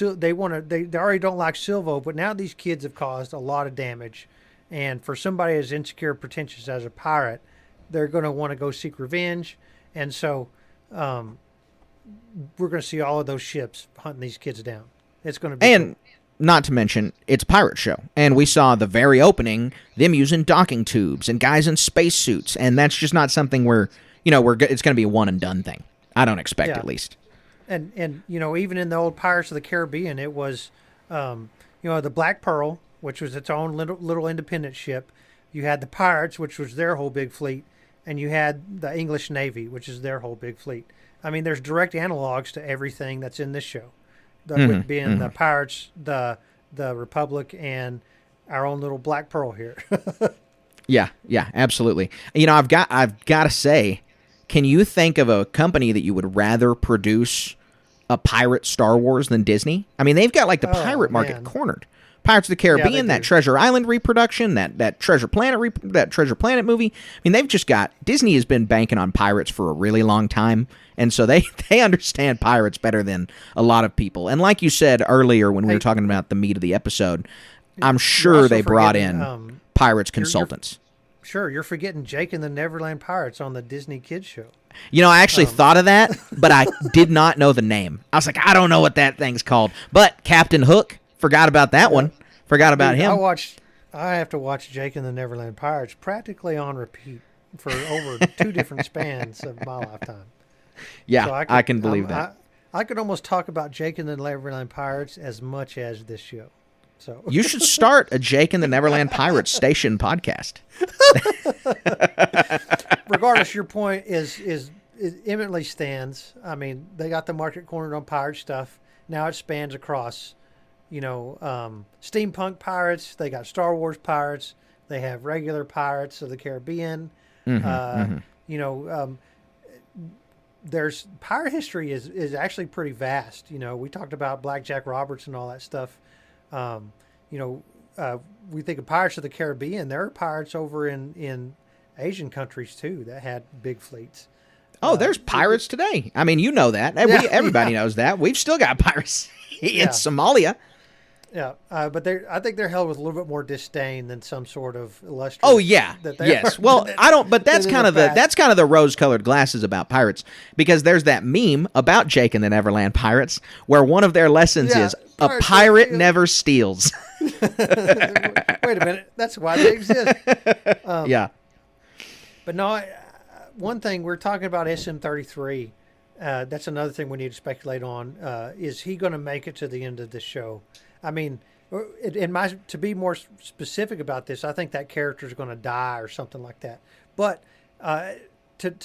[SPEAKER 8] they already don't like Silvo, but now these kids have caused a lot of damage, and for somebody as insecure, pretentious as a pirate, they're going to want to go seek revenge, and so we're going to see all of those ships hunting these kids down. It's going to be cool.
[SPEAKER 7] Not to mention, it's a pirate show. And we saw the very opening, them using docking tubes and guys in spacesuits. And that's just not something where, it's going to be a one and done thing. I don't expect, at least.
[SPEAKER 8] And even in the old Pirates of the Caribbean, it was, the Black Pearl, which was its own little independent ship. You had the Pirates, which was their whole big fleet. And you had the English Navy, which is their whole big fleet. I mean, there's direct analogs to everything that's in this show. With being the Pirates, the Republic, and our own little Black Pearl here.
[SPEAKER 7] Yeah, absolutely. I've got to say, can you think of a company that you would rather produce a pirate Star Wars than Disney? I mean, they've got like the pirate market cornered. Pirates of the Caribbean, that Treasure Island reproduction, that Treasure Planet that Treasure Planet movie. I mean, they've just got, Disney has been banking on pirates for a really long time, and so they understand pirates better than a lot of people. And like you said earlier when we were talking about the meat of the episode, I'm sure they brought in pirates consultants.
[SPEAKER 8] sure. You're forgetting Jake and the Neverland Pirates on the Disney Kids show.
[SPEAKER 7] You know, I actually thought of that, but I did not know the name. I was like, I don't know what that thing's called. But Captain Hook, forgot about that one. Forgot about
[SPEAKER 8] Dude,
[SPEAKER 7] him.
[SPEAKER 8] I have to watch Jake and the Neverland Pirates practically on repeat for over 2 different spans of my lifetime.
[SPEAKER 7] Yeah,
[SPEAKER 8] So
[SPEAKER 7] I can believe that.
[SPEAKER 8] I could almost talk about Jake and the Neverland Pirates as much as this show. So
[SPEAKER 7] You should start a Jake and the Neverland Pirates station podcast.
[SPEAKER 8] regardless, your point is eminently stands. I mean, they got the market cornered on pirate stuff. Now it spans across, steampunk pirates. They got Star Wars pirates. They have regular Pirates of the Caribbean. There's pirate history is actually pretty vast. We talked about Black Jack Roberts and all that stuff. We think of Pirates of the Caribbean. There are pirates over in Asian countries too that had big fleets.
[SPEAKER 7] Oh, there's pirates today. I mean, you know that. Everybody knows that. We've still got pirates in Somalia.
[SPEAKER 8] Yeah, but I think they're held with a little bit more disdain than some sort of illustrious.
[SPEAKER 7] Oh yeah, yes. Well, I don't. But that's kind of the rose-colored glasses about pirates, because there's that meme about Jake and the Neverland Pirates where one of their lessons is a pirate never steals.
[SPEAKER 8] Wait a minute, that's why they exist.
[SPEAKER 7] Yeah.
[SPEAKER 8] But no, one thing we're talking about SM33. That's another thing we need to speculate on. Is he going to make it to the end of the show? I mean, to be more specific about this, I think that character is going to die or something like that. But to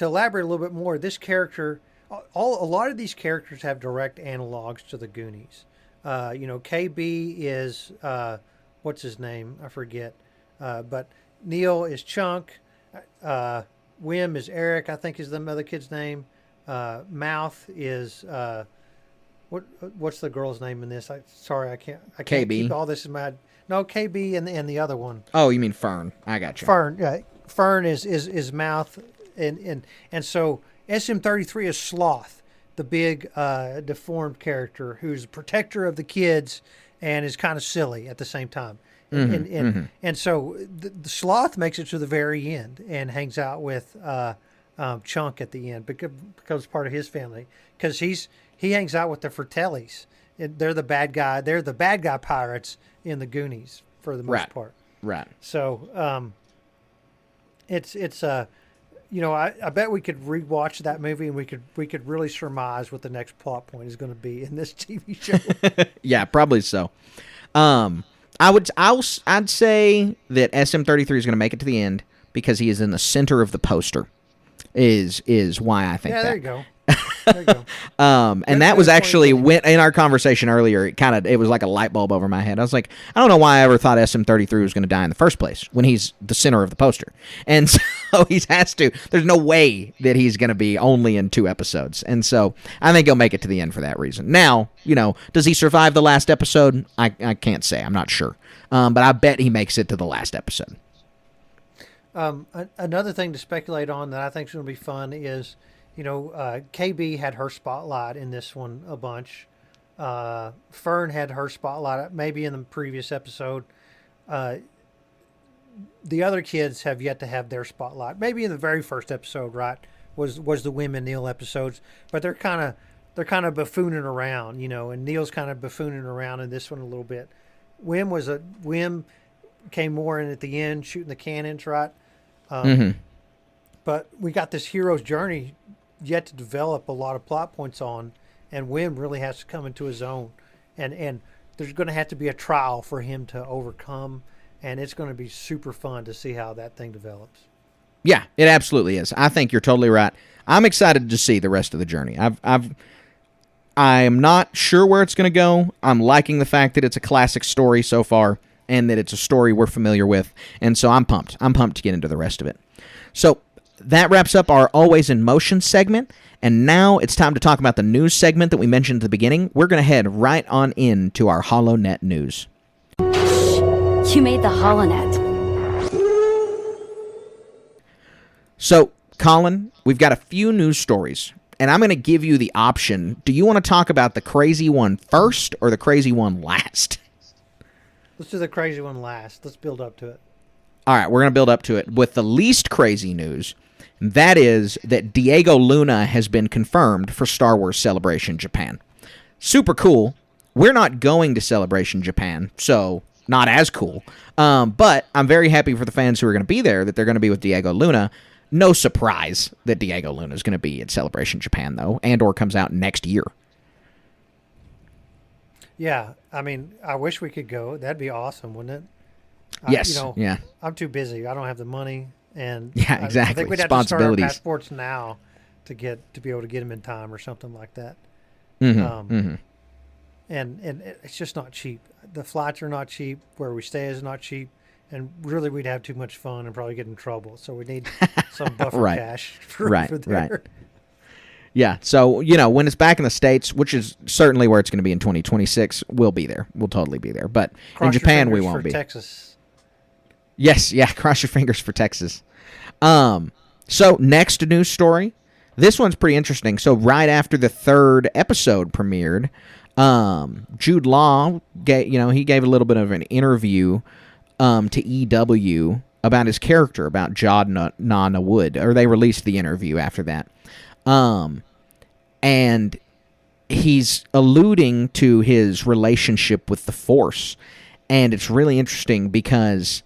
[SPEAKER 8] elaborate a little bit more, this character, a lot of these characters have direct analogs to the Goonies. KB is what's his name? I forget. But Neil is Chunk. Wim is Eric, I think is the other kid's name. Mouth is what's the girl's name in this? I can't
[SPEAKER 7] KB.
[SPEAKER 8] keep all this in my head. No, KB and the other one.
[SPEAKER 7] Oh, you mean Fern? I got you.
[SPEAKER 8] Fern, yeah. Fern is Mouth, and so SM33 is Sloth, the big deformed character who's a protector of the kids and is kind of silly at the same time. And so the Sloth makes it to the very end and hangs out with Chunk at the end, becomes part of his family, because he hangs out with the Fratellis. They're the bad guy. They're the bad guy pirates in the Goonies for the most part.
[SPEAKER 7] Right.
[SPEAKER 8] So I bet we could rewatch that movie and we could really surmise what the next plot point is going to be in this TV show.
[SPEAKER 7] Yeah, probably so. I'd say that SM33 is going to make it to the end because he is in the center of the poster. Is why I think that.
[SPEAKER 8] There you go. There you go.
[SPEAKER 7] And that was actually in our conversation earlier. It was like a light bulb over my head. I was like, I don't know why I ever thought SM33 was going to die in the first place when he's the center of the poster, and so he has to. There's no way that he's going to be only in 2 episodes, and so I think he'll make it to the end for that reason. Now, does he survive the last episode? I can't say. I'm not sure, but I bet he makes it to the last episode.
[SPEAKER 8] Another thing to speculate on that I think is going to be fun is, KB had her spotlight in this one a bunch. Fern had her spotlight maybe in the previous episode. The other kids have yet to have their spotlight. Maybe in the very first episode, right, was the Wim and Neil episodes, but they're kind of buffooning around, and Neil's kind of buffooning around in this one a little bit. Wim came more in at the end, shooting the cannons, right? But we got this hero's journey yet to develop a lot of plot points on, and Wim really has to come into his own, and there's going to have to be a trial for him to overcome, and it's going to be super fun to see how that thing develops.
[SPEAKER 7] Yeah, it absolutely is. I think you're totally right. I'm excited to see the rest of the journey. I am not sure where it's going to go. I'm liking the fact that it's a classic story so far, and that it's a story we're familiar with, and so I'm pumped. I'm pumped to get into the rest of it. So that wraps up our Always in Motion segment, and now it's time to talk about the news segment that we mentioned at the beginning. We're going to head right on into our HoloNet news.
[SPEAKER 4] You made the HoloNet.
[SPEAKER 7] So, Colin, we've got a few news stories, and I'm going to give you the option. Do you want to talk about the crazy one first or the crazy one last?
[SPEAKER 8] Let's do the crazy one last. Let's build up to it.
[SPEAKER 7] All right, we're going to build up to it with the least crazy news. That is that Diego Luna has been confirmed for Star Wars Celebration Japan. Super cool. We're not going to Celebration Japan, so not as cool. But I'm very happy for the fans who are going to be there that they're going to be with Diego Luna. No surprise that Diego Luna is going to be at Celebration Japan, though. Andor comes out next year.
[SPEAKER 8] Yeah, I mean, I wish we could go. That'd be awesome, wouldn't it?
[SPEAKER 7] Yes, yeah.
[SPEAKER 8] I'm too busy. I don't have the money, and
[SPEAKER 7] Yeah, exactly.
[SPEAKER 8] I think we'd have to start our
[SPEAKER 7] Responsibilities.
[SPEAKER 8] passports now to be able to get them in time or something like that.
[SPEAKER 7] Mm-hmm.
[SPEAKER 8] And it's just not cheap. The flights are not cheap. Where we stay is not cheap, and really we'd have too much fun and probably get in trouble. So we need some buffer
[SPEAKER 7] Right.
[SPEAKER 8] cash for there.
[SPEAKER 7] Right. Yeah, so, when it's back in the States, which is certainly where it's going to be in 2026, we'll be there. We'll totally be there. But
[SPEAKER 8] Cross
[SPEAKER 7] in
[SPEAKER 8] your
[SPEAKER 7] Japan, we
[SPEAKER 8] fingers
[SPEAKER 7] won't
[SPEAKER 8] for
[SPEAKER 7] be.
[SPEAKER 8] Texas.
[SPEAKER 7] Yes, yeah, cross your fingers for Texas. So, next news story. This one's pretty interesting. So, right after the third episode premiered, Jude Law, he gave a little bit of an interview to EW about his character, about Jod Nana Wood, or they released the interview after that. And he's alluding to his relationship with the Force. And it's really interesting because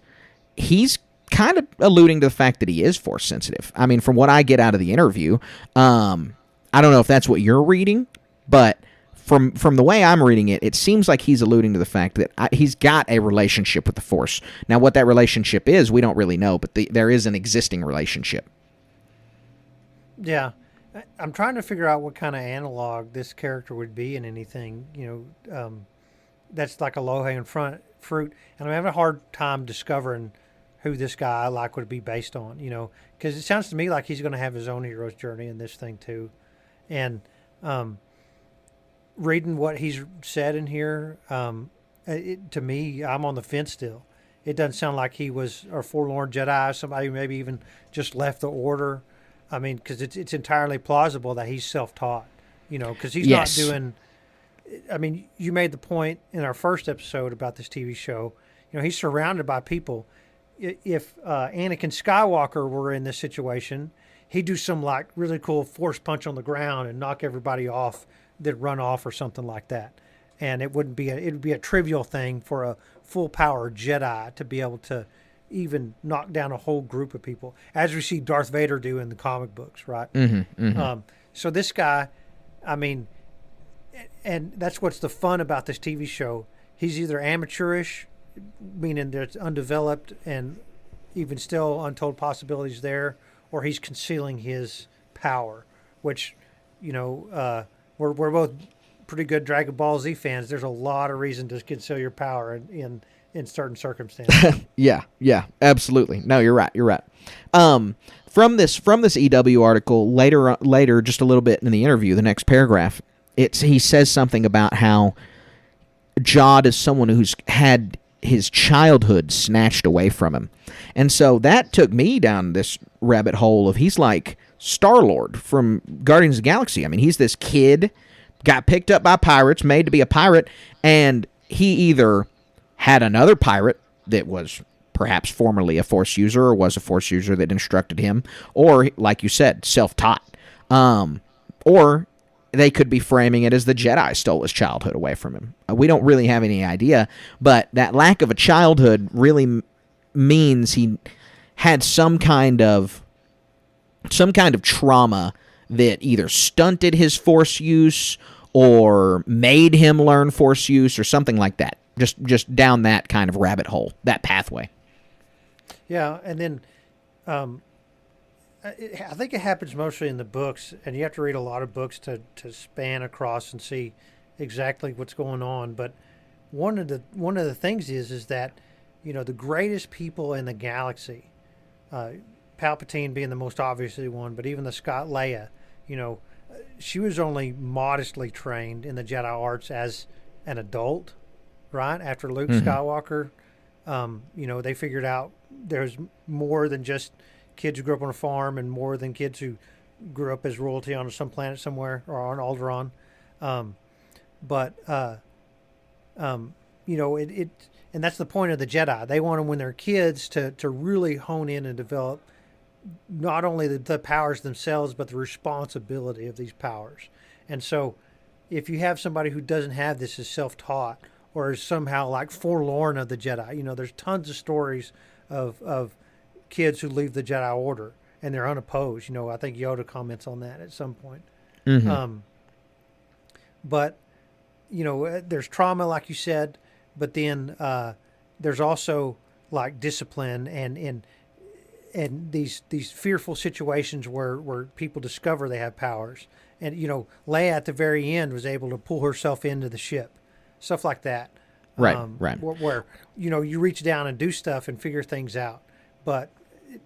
[SPEAKER 7] he's kind of alluding to the fact that he is Force sensitive. I mean, from what I get out of the interview, I don't know if that's what you're reading, but from the way I'm reading it, it seems like he's alluding to the fact that he's got a relationship with the Force. Now, what that relationship is, we don't really know, but there is an existing relationship.
[SPEAKER 8] Yeah. I'm trying to figure out what kind of analog this character would be in anything, that's like a low-hanging fruit. And I'm having a hard time discovering who this guy would be based on, because it sounds to me like he's going to have his own hero's journey in this thing too. And reading what he's said in here, to me, I'm on the fence still. It doesn't sound like he was a forlorn Jedi, somebody who maybe even just left the order. I mean, because it's entirely plausible that he's self-taught, because he's not doing. I mean, you made the point in our first episode about this TV show. He's surrounded by people. If Anakin Skywalker were in this situation, he'd do some really cool force punch on the ground and knock everybody off that run off or something like that. And it wouldn't be it'd be a trivial thing for a full power Jedi to be able to even knock down a whole group of people, as we see Darth Vader do in the comic books, right? So this guy, I mean, and that's what's the fun about this TV show. He's either amateurish, meaning that it's undeveloped and even still untold possibilities there, or he's concealing his power, which, we're both pretty good Dragon Ball Z fans. There's a lot of reason to conceal your power in certain circumstances.
[SPEAKER 7] Yeah, absolutely. No, you're right. From this EW article later, just a little bit in the interview, the next paragraph, he says something about how Jod is someone who's had his childhood snatched away from him, and so that took me down this rabbit hole of he's like Star-Lord from Guardians of the Galaxy. I mean, he's this kid, got picked up by pirates, made to be a pirate, and he either had another pirate that was perhaps formerly a Force user or was a Force user that instructed him, or, like you said, self-taught. Or they could be framing it as the Jedi stole his childhood away from him. We don't really have any idea, but that lack of a childhood really means he had some kind of trauma that either stunted his Force use or made him learn Force use or something like that. Just down that kind of rabbit hole, that pathway.
[SPEAKER 8] Yeah, and then I think it happens mostly in the books, and you have to read a lot of books to span across and see exactly what's going on. But one of the things is that the greatest people in the galaxy, Palpatine being the most obviously one, but even the Scott Leia, she was only modestly trained in the Jedi arts as an adult. Right after Luke Skywalker, they figured out there's more than just kids who grew up on a farm and more than kids who grew up as royalty on some planet somewhere or on Alderaan. and that's the point of the Jedi. They want them when they're kids to really hone in and develop not only the powers themselves, but the responsibility of these powers. And so if you have somebody who doesn't have this, is self-taught or is somehow like forlorn of the Jedi, there's tons of stories of kids who leave the Jedi Order and they're unopposed. I think Yoda comments on that at some point.
[SPEAKER 7] Mm-hmm.
[SPEAKER 8] But, there's trauma, like you said, but then there's also like discipline and these fearful situations where people discover they have powers. And, Leia at the very end was able to pull herself into the ship, stuff like that.
[SPEAKER 7] Right, right.
[SPEAKER 8] Where, you reach down and do stuff and figure things out. But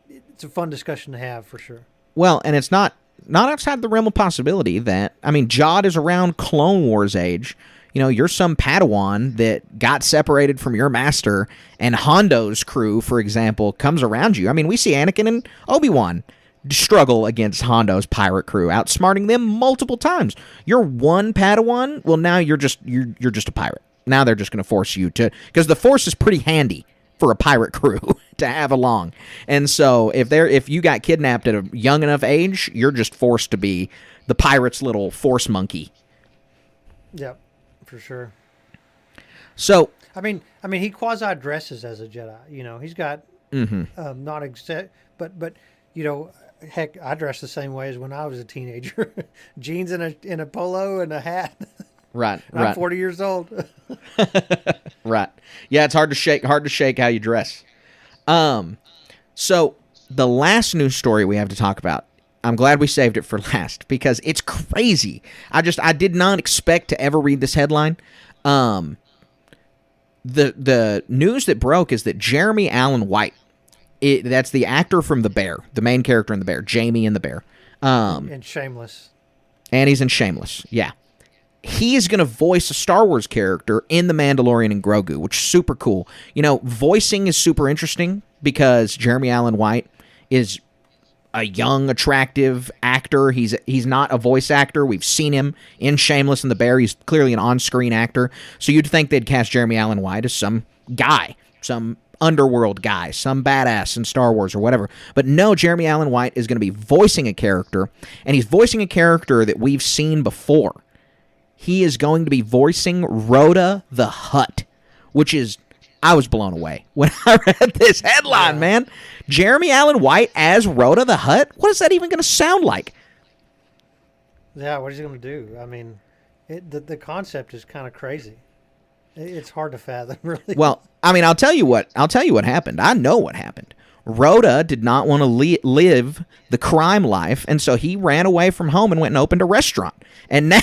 [SPEAKER 8] it's a fun discussion to have for sure.
[SPEAKER 7] Well, and it's not outside the realm of possibility that, Jod is around Clone Wars age. You're some Padawan that got separated from your master, and Hondo's crew, for example, comes around you. We see Anakin and Obi-Wan struggle against Hondo's pirate crew, outsmarting them multiple times. You're one Padawan. Well, now you're just a pirate. Now they're just going to force you to, because the Force is pretty handy for a pirate crew to have along. And so if you got kidnapped at a young enough age, you're just forced to be the pirate's little Force monkey.
[SPEAKER 8] Yep, for sure.
[SPEAKER 7] So
[SPEAKER 8] he quasi dresses as a Jedi. He's got not exact, but heck, I dressed the same way as when I was a teenager. Jeans in a polo and a hat.
[SPEAKER 7] Right.
[SPEAKER 8] I'm 40 years old.
[SPEAKER 7] Right. Yeah, it's hard to shake how you dress. So the last news story we have to talk about, I'm glad we saved it for last because it's crazy. I did not expect to ever read this headline. The news that broke is that Jeremy Allen White, that's the actor from The Bear, the main character in The Bear, Jamie in The Bear.
[SPEAKER 8] And Shameless.
[SPEAKER 7] And he's in Shameless, yeah. He is going to voice a Star Wars character in The Mandalorian and Grogu, which is super cool. Voicing is super interesting because Jeremy Allen White is a young, attractive actor. He's not a voice actor. We've seen him in Shameless and The Bear. He's clearly an on-screen actor. So you'd think they'd cast Jeremy Allen White as some guy, some underworld guy, some badass in Star Wars or whatever. But no, Jeremy Allen White is going to be voicing a character, and he's voicing a character that we've seen before. He is going to be voicing Rhoda the Hutt, which is, I was blown away when I read this headline, man. Jeremy Allen White as Rhoda the Hutt? What is that even going to sound like?
[SPEAKER 8] Yeah, what is he going to do? The concept is kind of crazy. It's hard to fathom, really.
[SPEAKER 7] Well, I'll tell you what happened. I know what happened. Rhoda did not want to live the crime life, and so he ran away from home and went and opened a restaurant. And now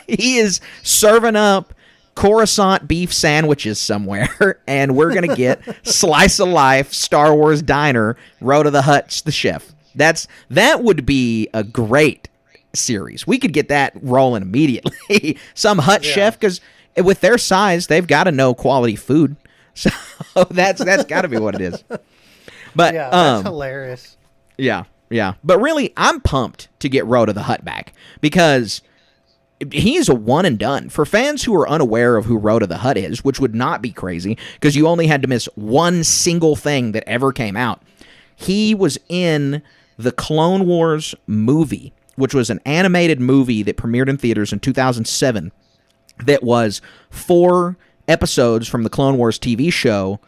[SPEAKER 7] he is serving up Coruscant beef sandwiches somewhere, and we're going to get Slice of Life Star Wars Diner, Rhoda the Hutt's the chef. That would be a great series. We could get that rolling immediately. Some Hutt chef, because with their size, they've got to know quality food. So that's got to be what it is. But
[SPEAKER 8] yeah, that's hilarious.
[SPEAKER 7] Yeah. But really, I'm pumped to get Rhoda the Hutt back because he is a one and done. For fans who are unaware of who Rhoda the Hutt is, which would not be crazy because you only had to miss one single thing that ever came out, he was in the Clone Wars movie, which was an animated movie that premiered in theaters in 2007 that was 4 episodes from the Clone Wars TV show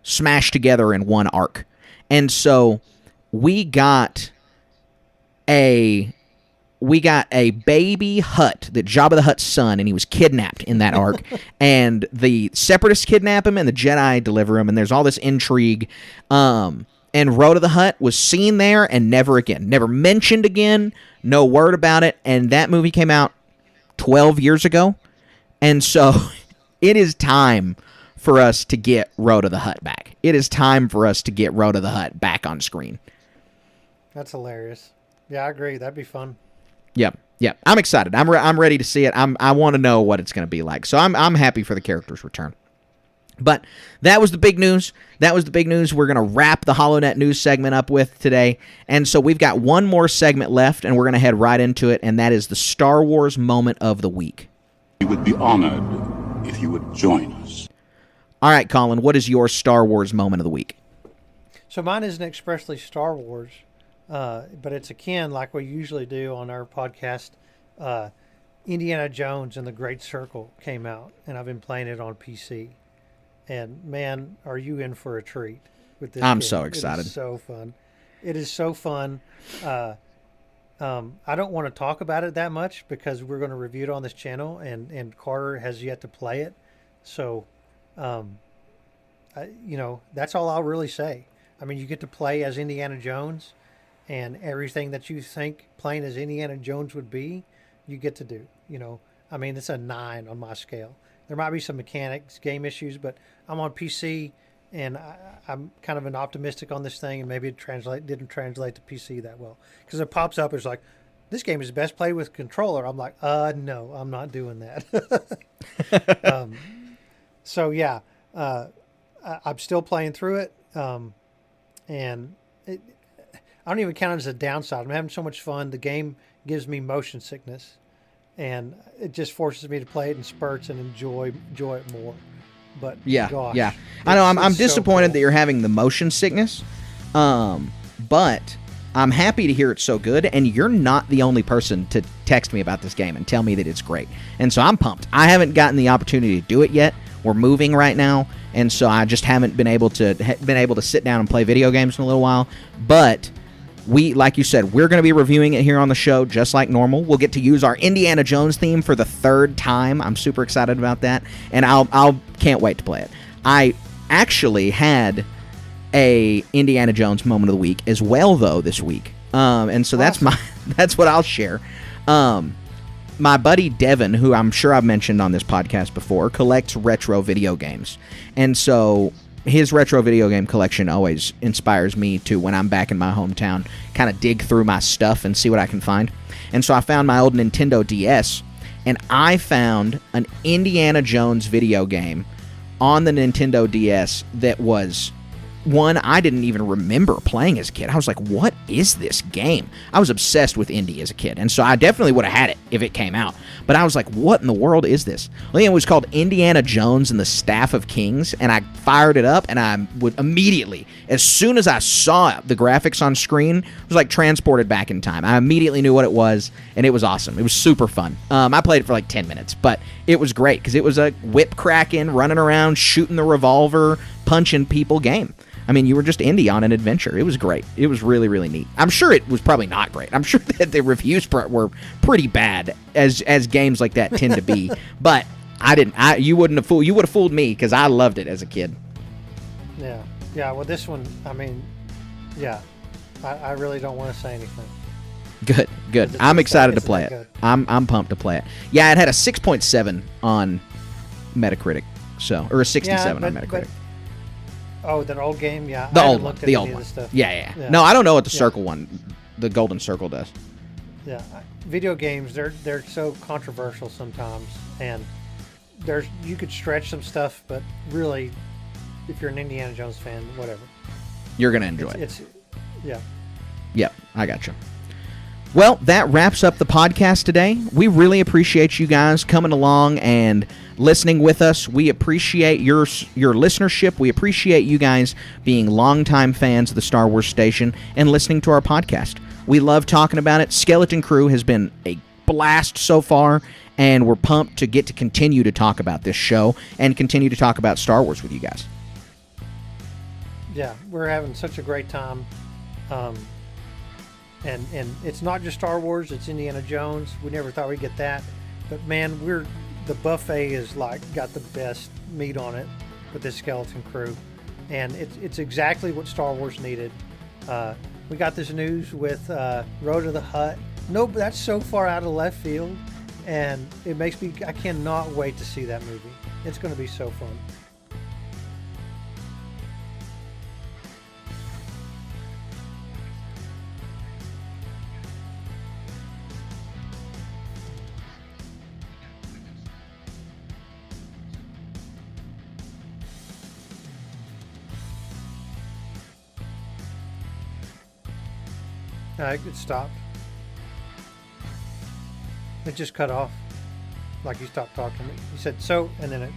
[SPEAKER 7] smashed together in one arc. And so we got a baby Hutt, that Jabba the Hutt's son, and he was kidnapped in that arc. And the Separatists kidnap him, and the Jedi deliver him, and there's all this intrigue. And Rhoda the Hutt was seen there and never mentioned again, no word about it. And that movie came out 12 years ago. And so it is time for us to get Rhoda the Hutt back. It is time for us to get Rhoda the Hutt back on screen.
[SPEAKER 8] That's hilarious. Yeah, I agree. That'd be fun.
[SPEAKER 7] Yep. I'm excited. I'm ready to see it. I want to know what it's going to be like. So I'm happy for the character's return. But that was the big news. We're going to wrap the HoloNet news segment up with today. And so we've got one more segment left, and we're going to head right into it, and that is the Star Wars moment of the week.
[SPEAKER 5] We would be honored if you would join us.
[SPEAKER 7] All right, Colin, what is your Star Wars moment of the week?
[SPEAKER 8] So mine isn't expressly Star Wars, but it's akin, like we usually do on our podcast. Indiana Jones and the Great Circle came out, and I've been playing it on PC. And man, are you in for a treat with this?
[SPEAKER 7] I'm
[SPEAKER 8] game.
[SPEAKER 7] so excited.
[SPEAKER 8] It is so fun. It is so fun. I don't want to talk about it that much because we're going to review it on this channel, and Carter has yet to play it. So, that's all I'll really say. I mean, you get to play as Indiana Jones, and everything that you think playing as Indiana Jones would be, you get to do. I mean, it's a 9 on my scale. There might be some mechanics, game issues, but I'm on PC, and I'm kind of an optimistic on this thing, and maybe it didn't translate to PC that well. Because it pops up, it's like, this game is best played with controller. I'm like, no, I'm not doing that. So, yeah, I'm still playing through it, and I don't even count it as a downside. I'm having so much fun. The game gives me motion sickness, and it just forces me to play it in spurts and enjoy it more. But
[SPEAKER 7] Yeah,
[SPEAKER 8] gosh,
[SPEAKER 7] yeah. I know. I'm
[SPEAKER 8] it's so
[SPEAKER 7] disappointed
[SPEAKER 8] cool.
[SPEAKER 7] that you're having the motion sickness, but I'm happy to hear it's so good. And you're not the only person to text me about this game and tell me that it's great. And so I'm pumped. I haven't gotten the opportunity to do it yet. We're moving right now, and so I just haven't been able to sit down and play video games in a little while. But like you said, we're going to be reviewing it here on the show just like normal. We'll get to use our Indiana Jones theme for the 3rd time. I'm super excited about that, and I'll can't wait to play it. I actually had a Indiana Jones moment of the week as well, though, this week, and so that's what I'll share. My buddy Devin, who I'm sure I've mentioned on this podcast before, collects retro video games, and so his retro video game collection always inspires me to, when I'm back in my hometown, kind of dig through my stuff and see what I can find. And so I found my old Nintendo DS, and I found an Indiana Jones video game on the Nintendo DS that was one I didn't even remember playing as a kid. I was like, what is this game? I was obsessed with Indy as a kid, and so I definitely would have had it if it came out. But I was like, what in the world is this? Well, it was called Indiana Jones and the Staff of Kings, and I fired it up, and I would immediately, as soon as I saw the graphics on screen, it was like transported back in time. I immediately knew what it was, and it was awesome. It was super fun. I played it for like 10 minutes, but it was great because it was a whip cracking, running around, shooting the revolver, punching people game. I mean, you were just Indy on an adventure. It was great. It was really, really neat. I'm sure it was probably not great. I'm sure that the reviews were pretty bad, as games like that tend to be. But you would have fooled me because I loved it as a kid.
[SPEAKER 8] Yeah. Well, this one, I mean, yeah, I really don't want to say anything.
[SPEAKER 7] Good. I'm excited to play it. I'm pumped to play it. Yeah, it had a 6.7 on Metacritic, or a 67 on Metacritic.
[SPEAKER 8] Oh, that old game, yeah.
[SPEAKER 7] The
[SPEAKER 8] I
[SPEAKER 7] old
[SPEAKER 8] haven't
[SPEAKER 7] one.
[SPEAKER 8] looked at
[SPEAKER 7] The
[SPEAKER 8] any
[SPEAKER 7] old
[SPEAKER 8] of
[SPEAKER 7] one.
[SPEAKER 8] this stuff.
[SPEAKER 7] Yeah. No, I don't know what the circle one, the golden circle does.
[SPEAKER 8] Yeah, video games, they're so controversial sometimes, and you could stretch some stuff, but really, if you're an Indiana Jones fan, whatever.
[SPEAKER 7] You're gonna enjoy it.
[SPEAKER 8] Yeah.
[SPEAKER 7] Yep, I gotcha. Well, that wraps up the podcast today. We really appreciate you guys coming along and listening with us. We appreciate your listenership. We appreciate you guys being longtime fans of the Star Wars station and listening to our podcast. We love talking about it. Skeleton Crew has been a blast so far, and we're pumped to get to continue to talk about this show and continue to talk about Star Wars with you guys.
[SPEAKER 8] Yeah, we're having such a great time. And it's not just Star Wars, it's Indiana Jones. We never thought we'd get that. But man, the buffet is like got the best meat on it with this Skeleton Crew. And it's exactly what Star Wars needed. We got this news with Road to the Hutt. No, that's so far out of left field. And I cannot wait to see that movie. It's going to be so fun. It stopped. It just cut off. Like you stopped talking to me. You said so, and then it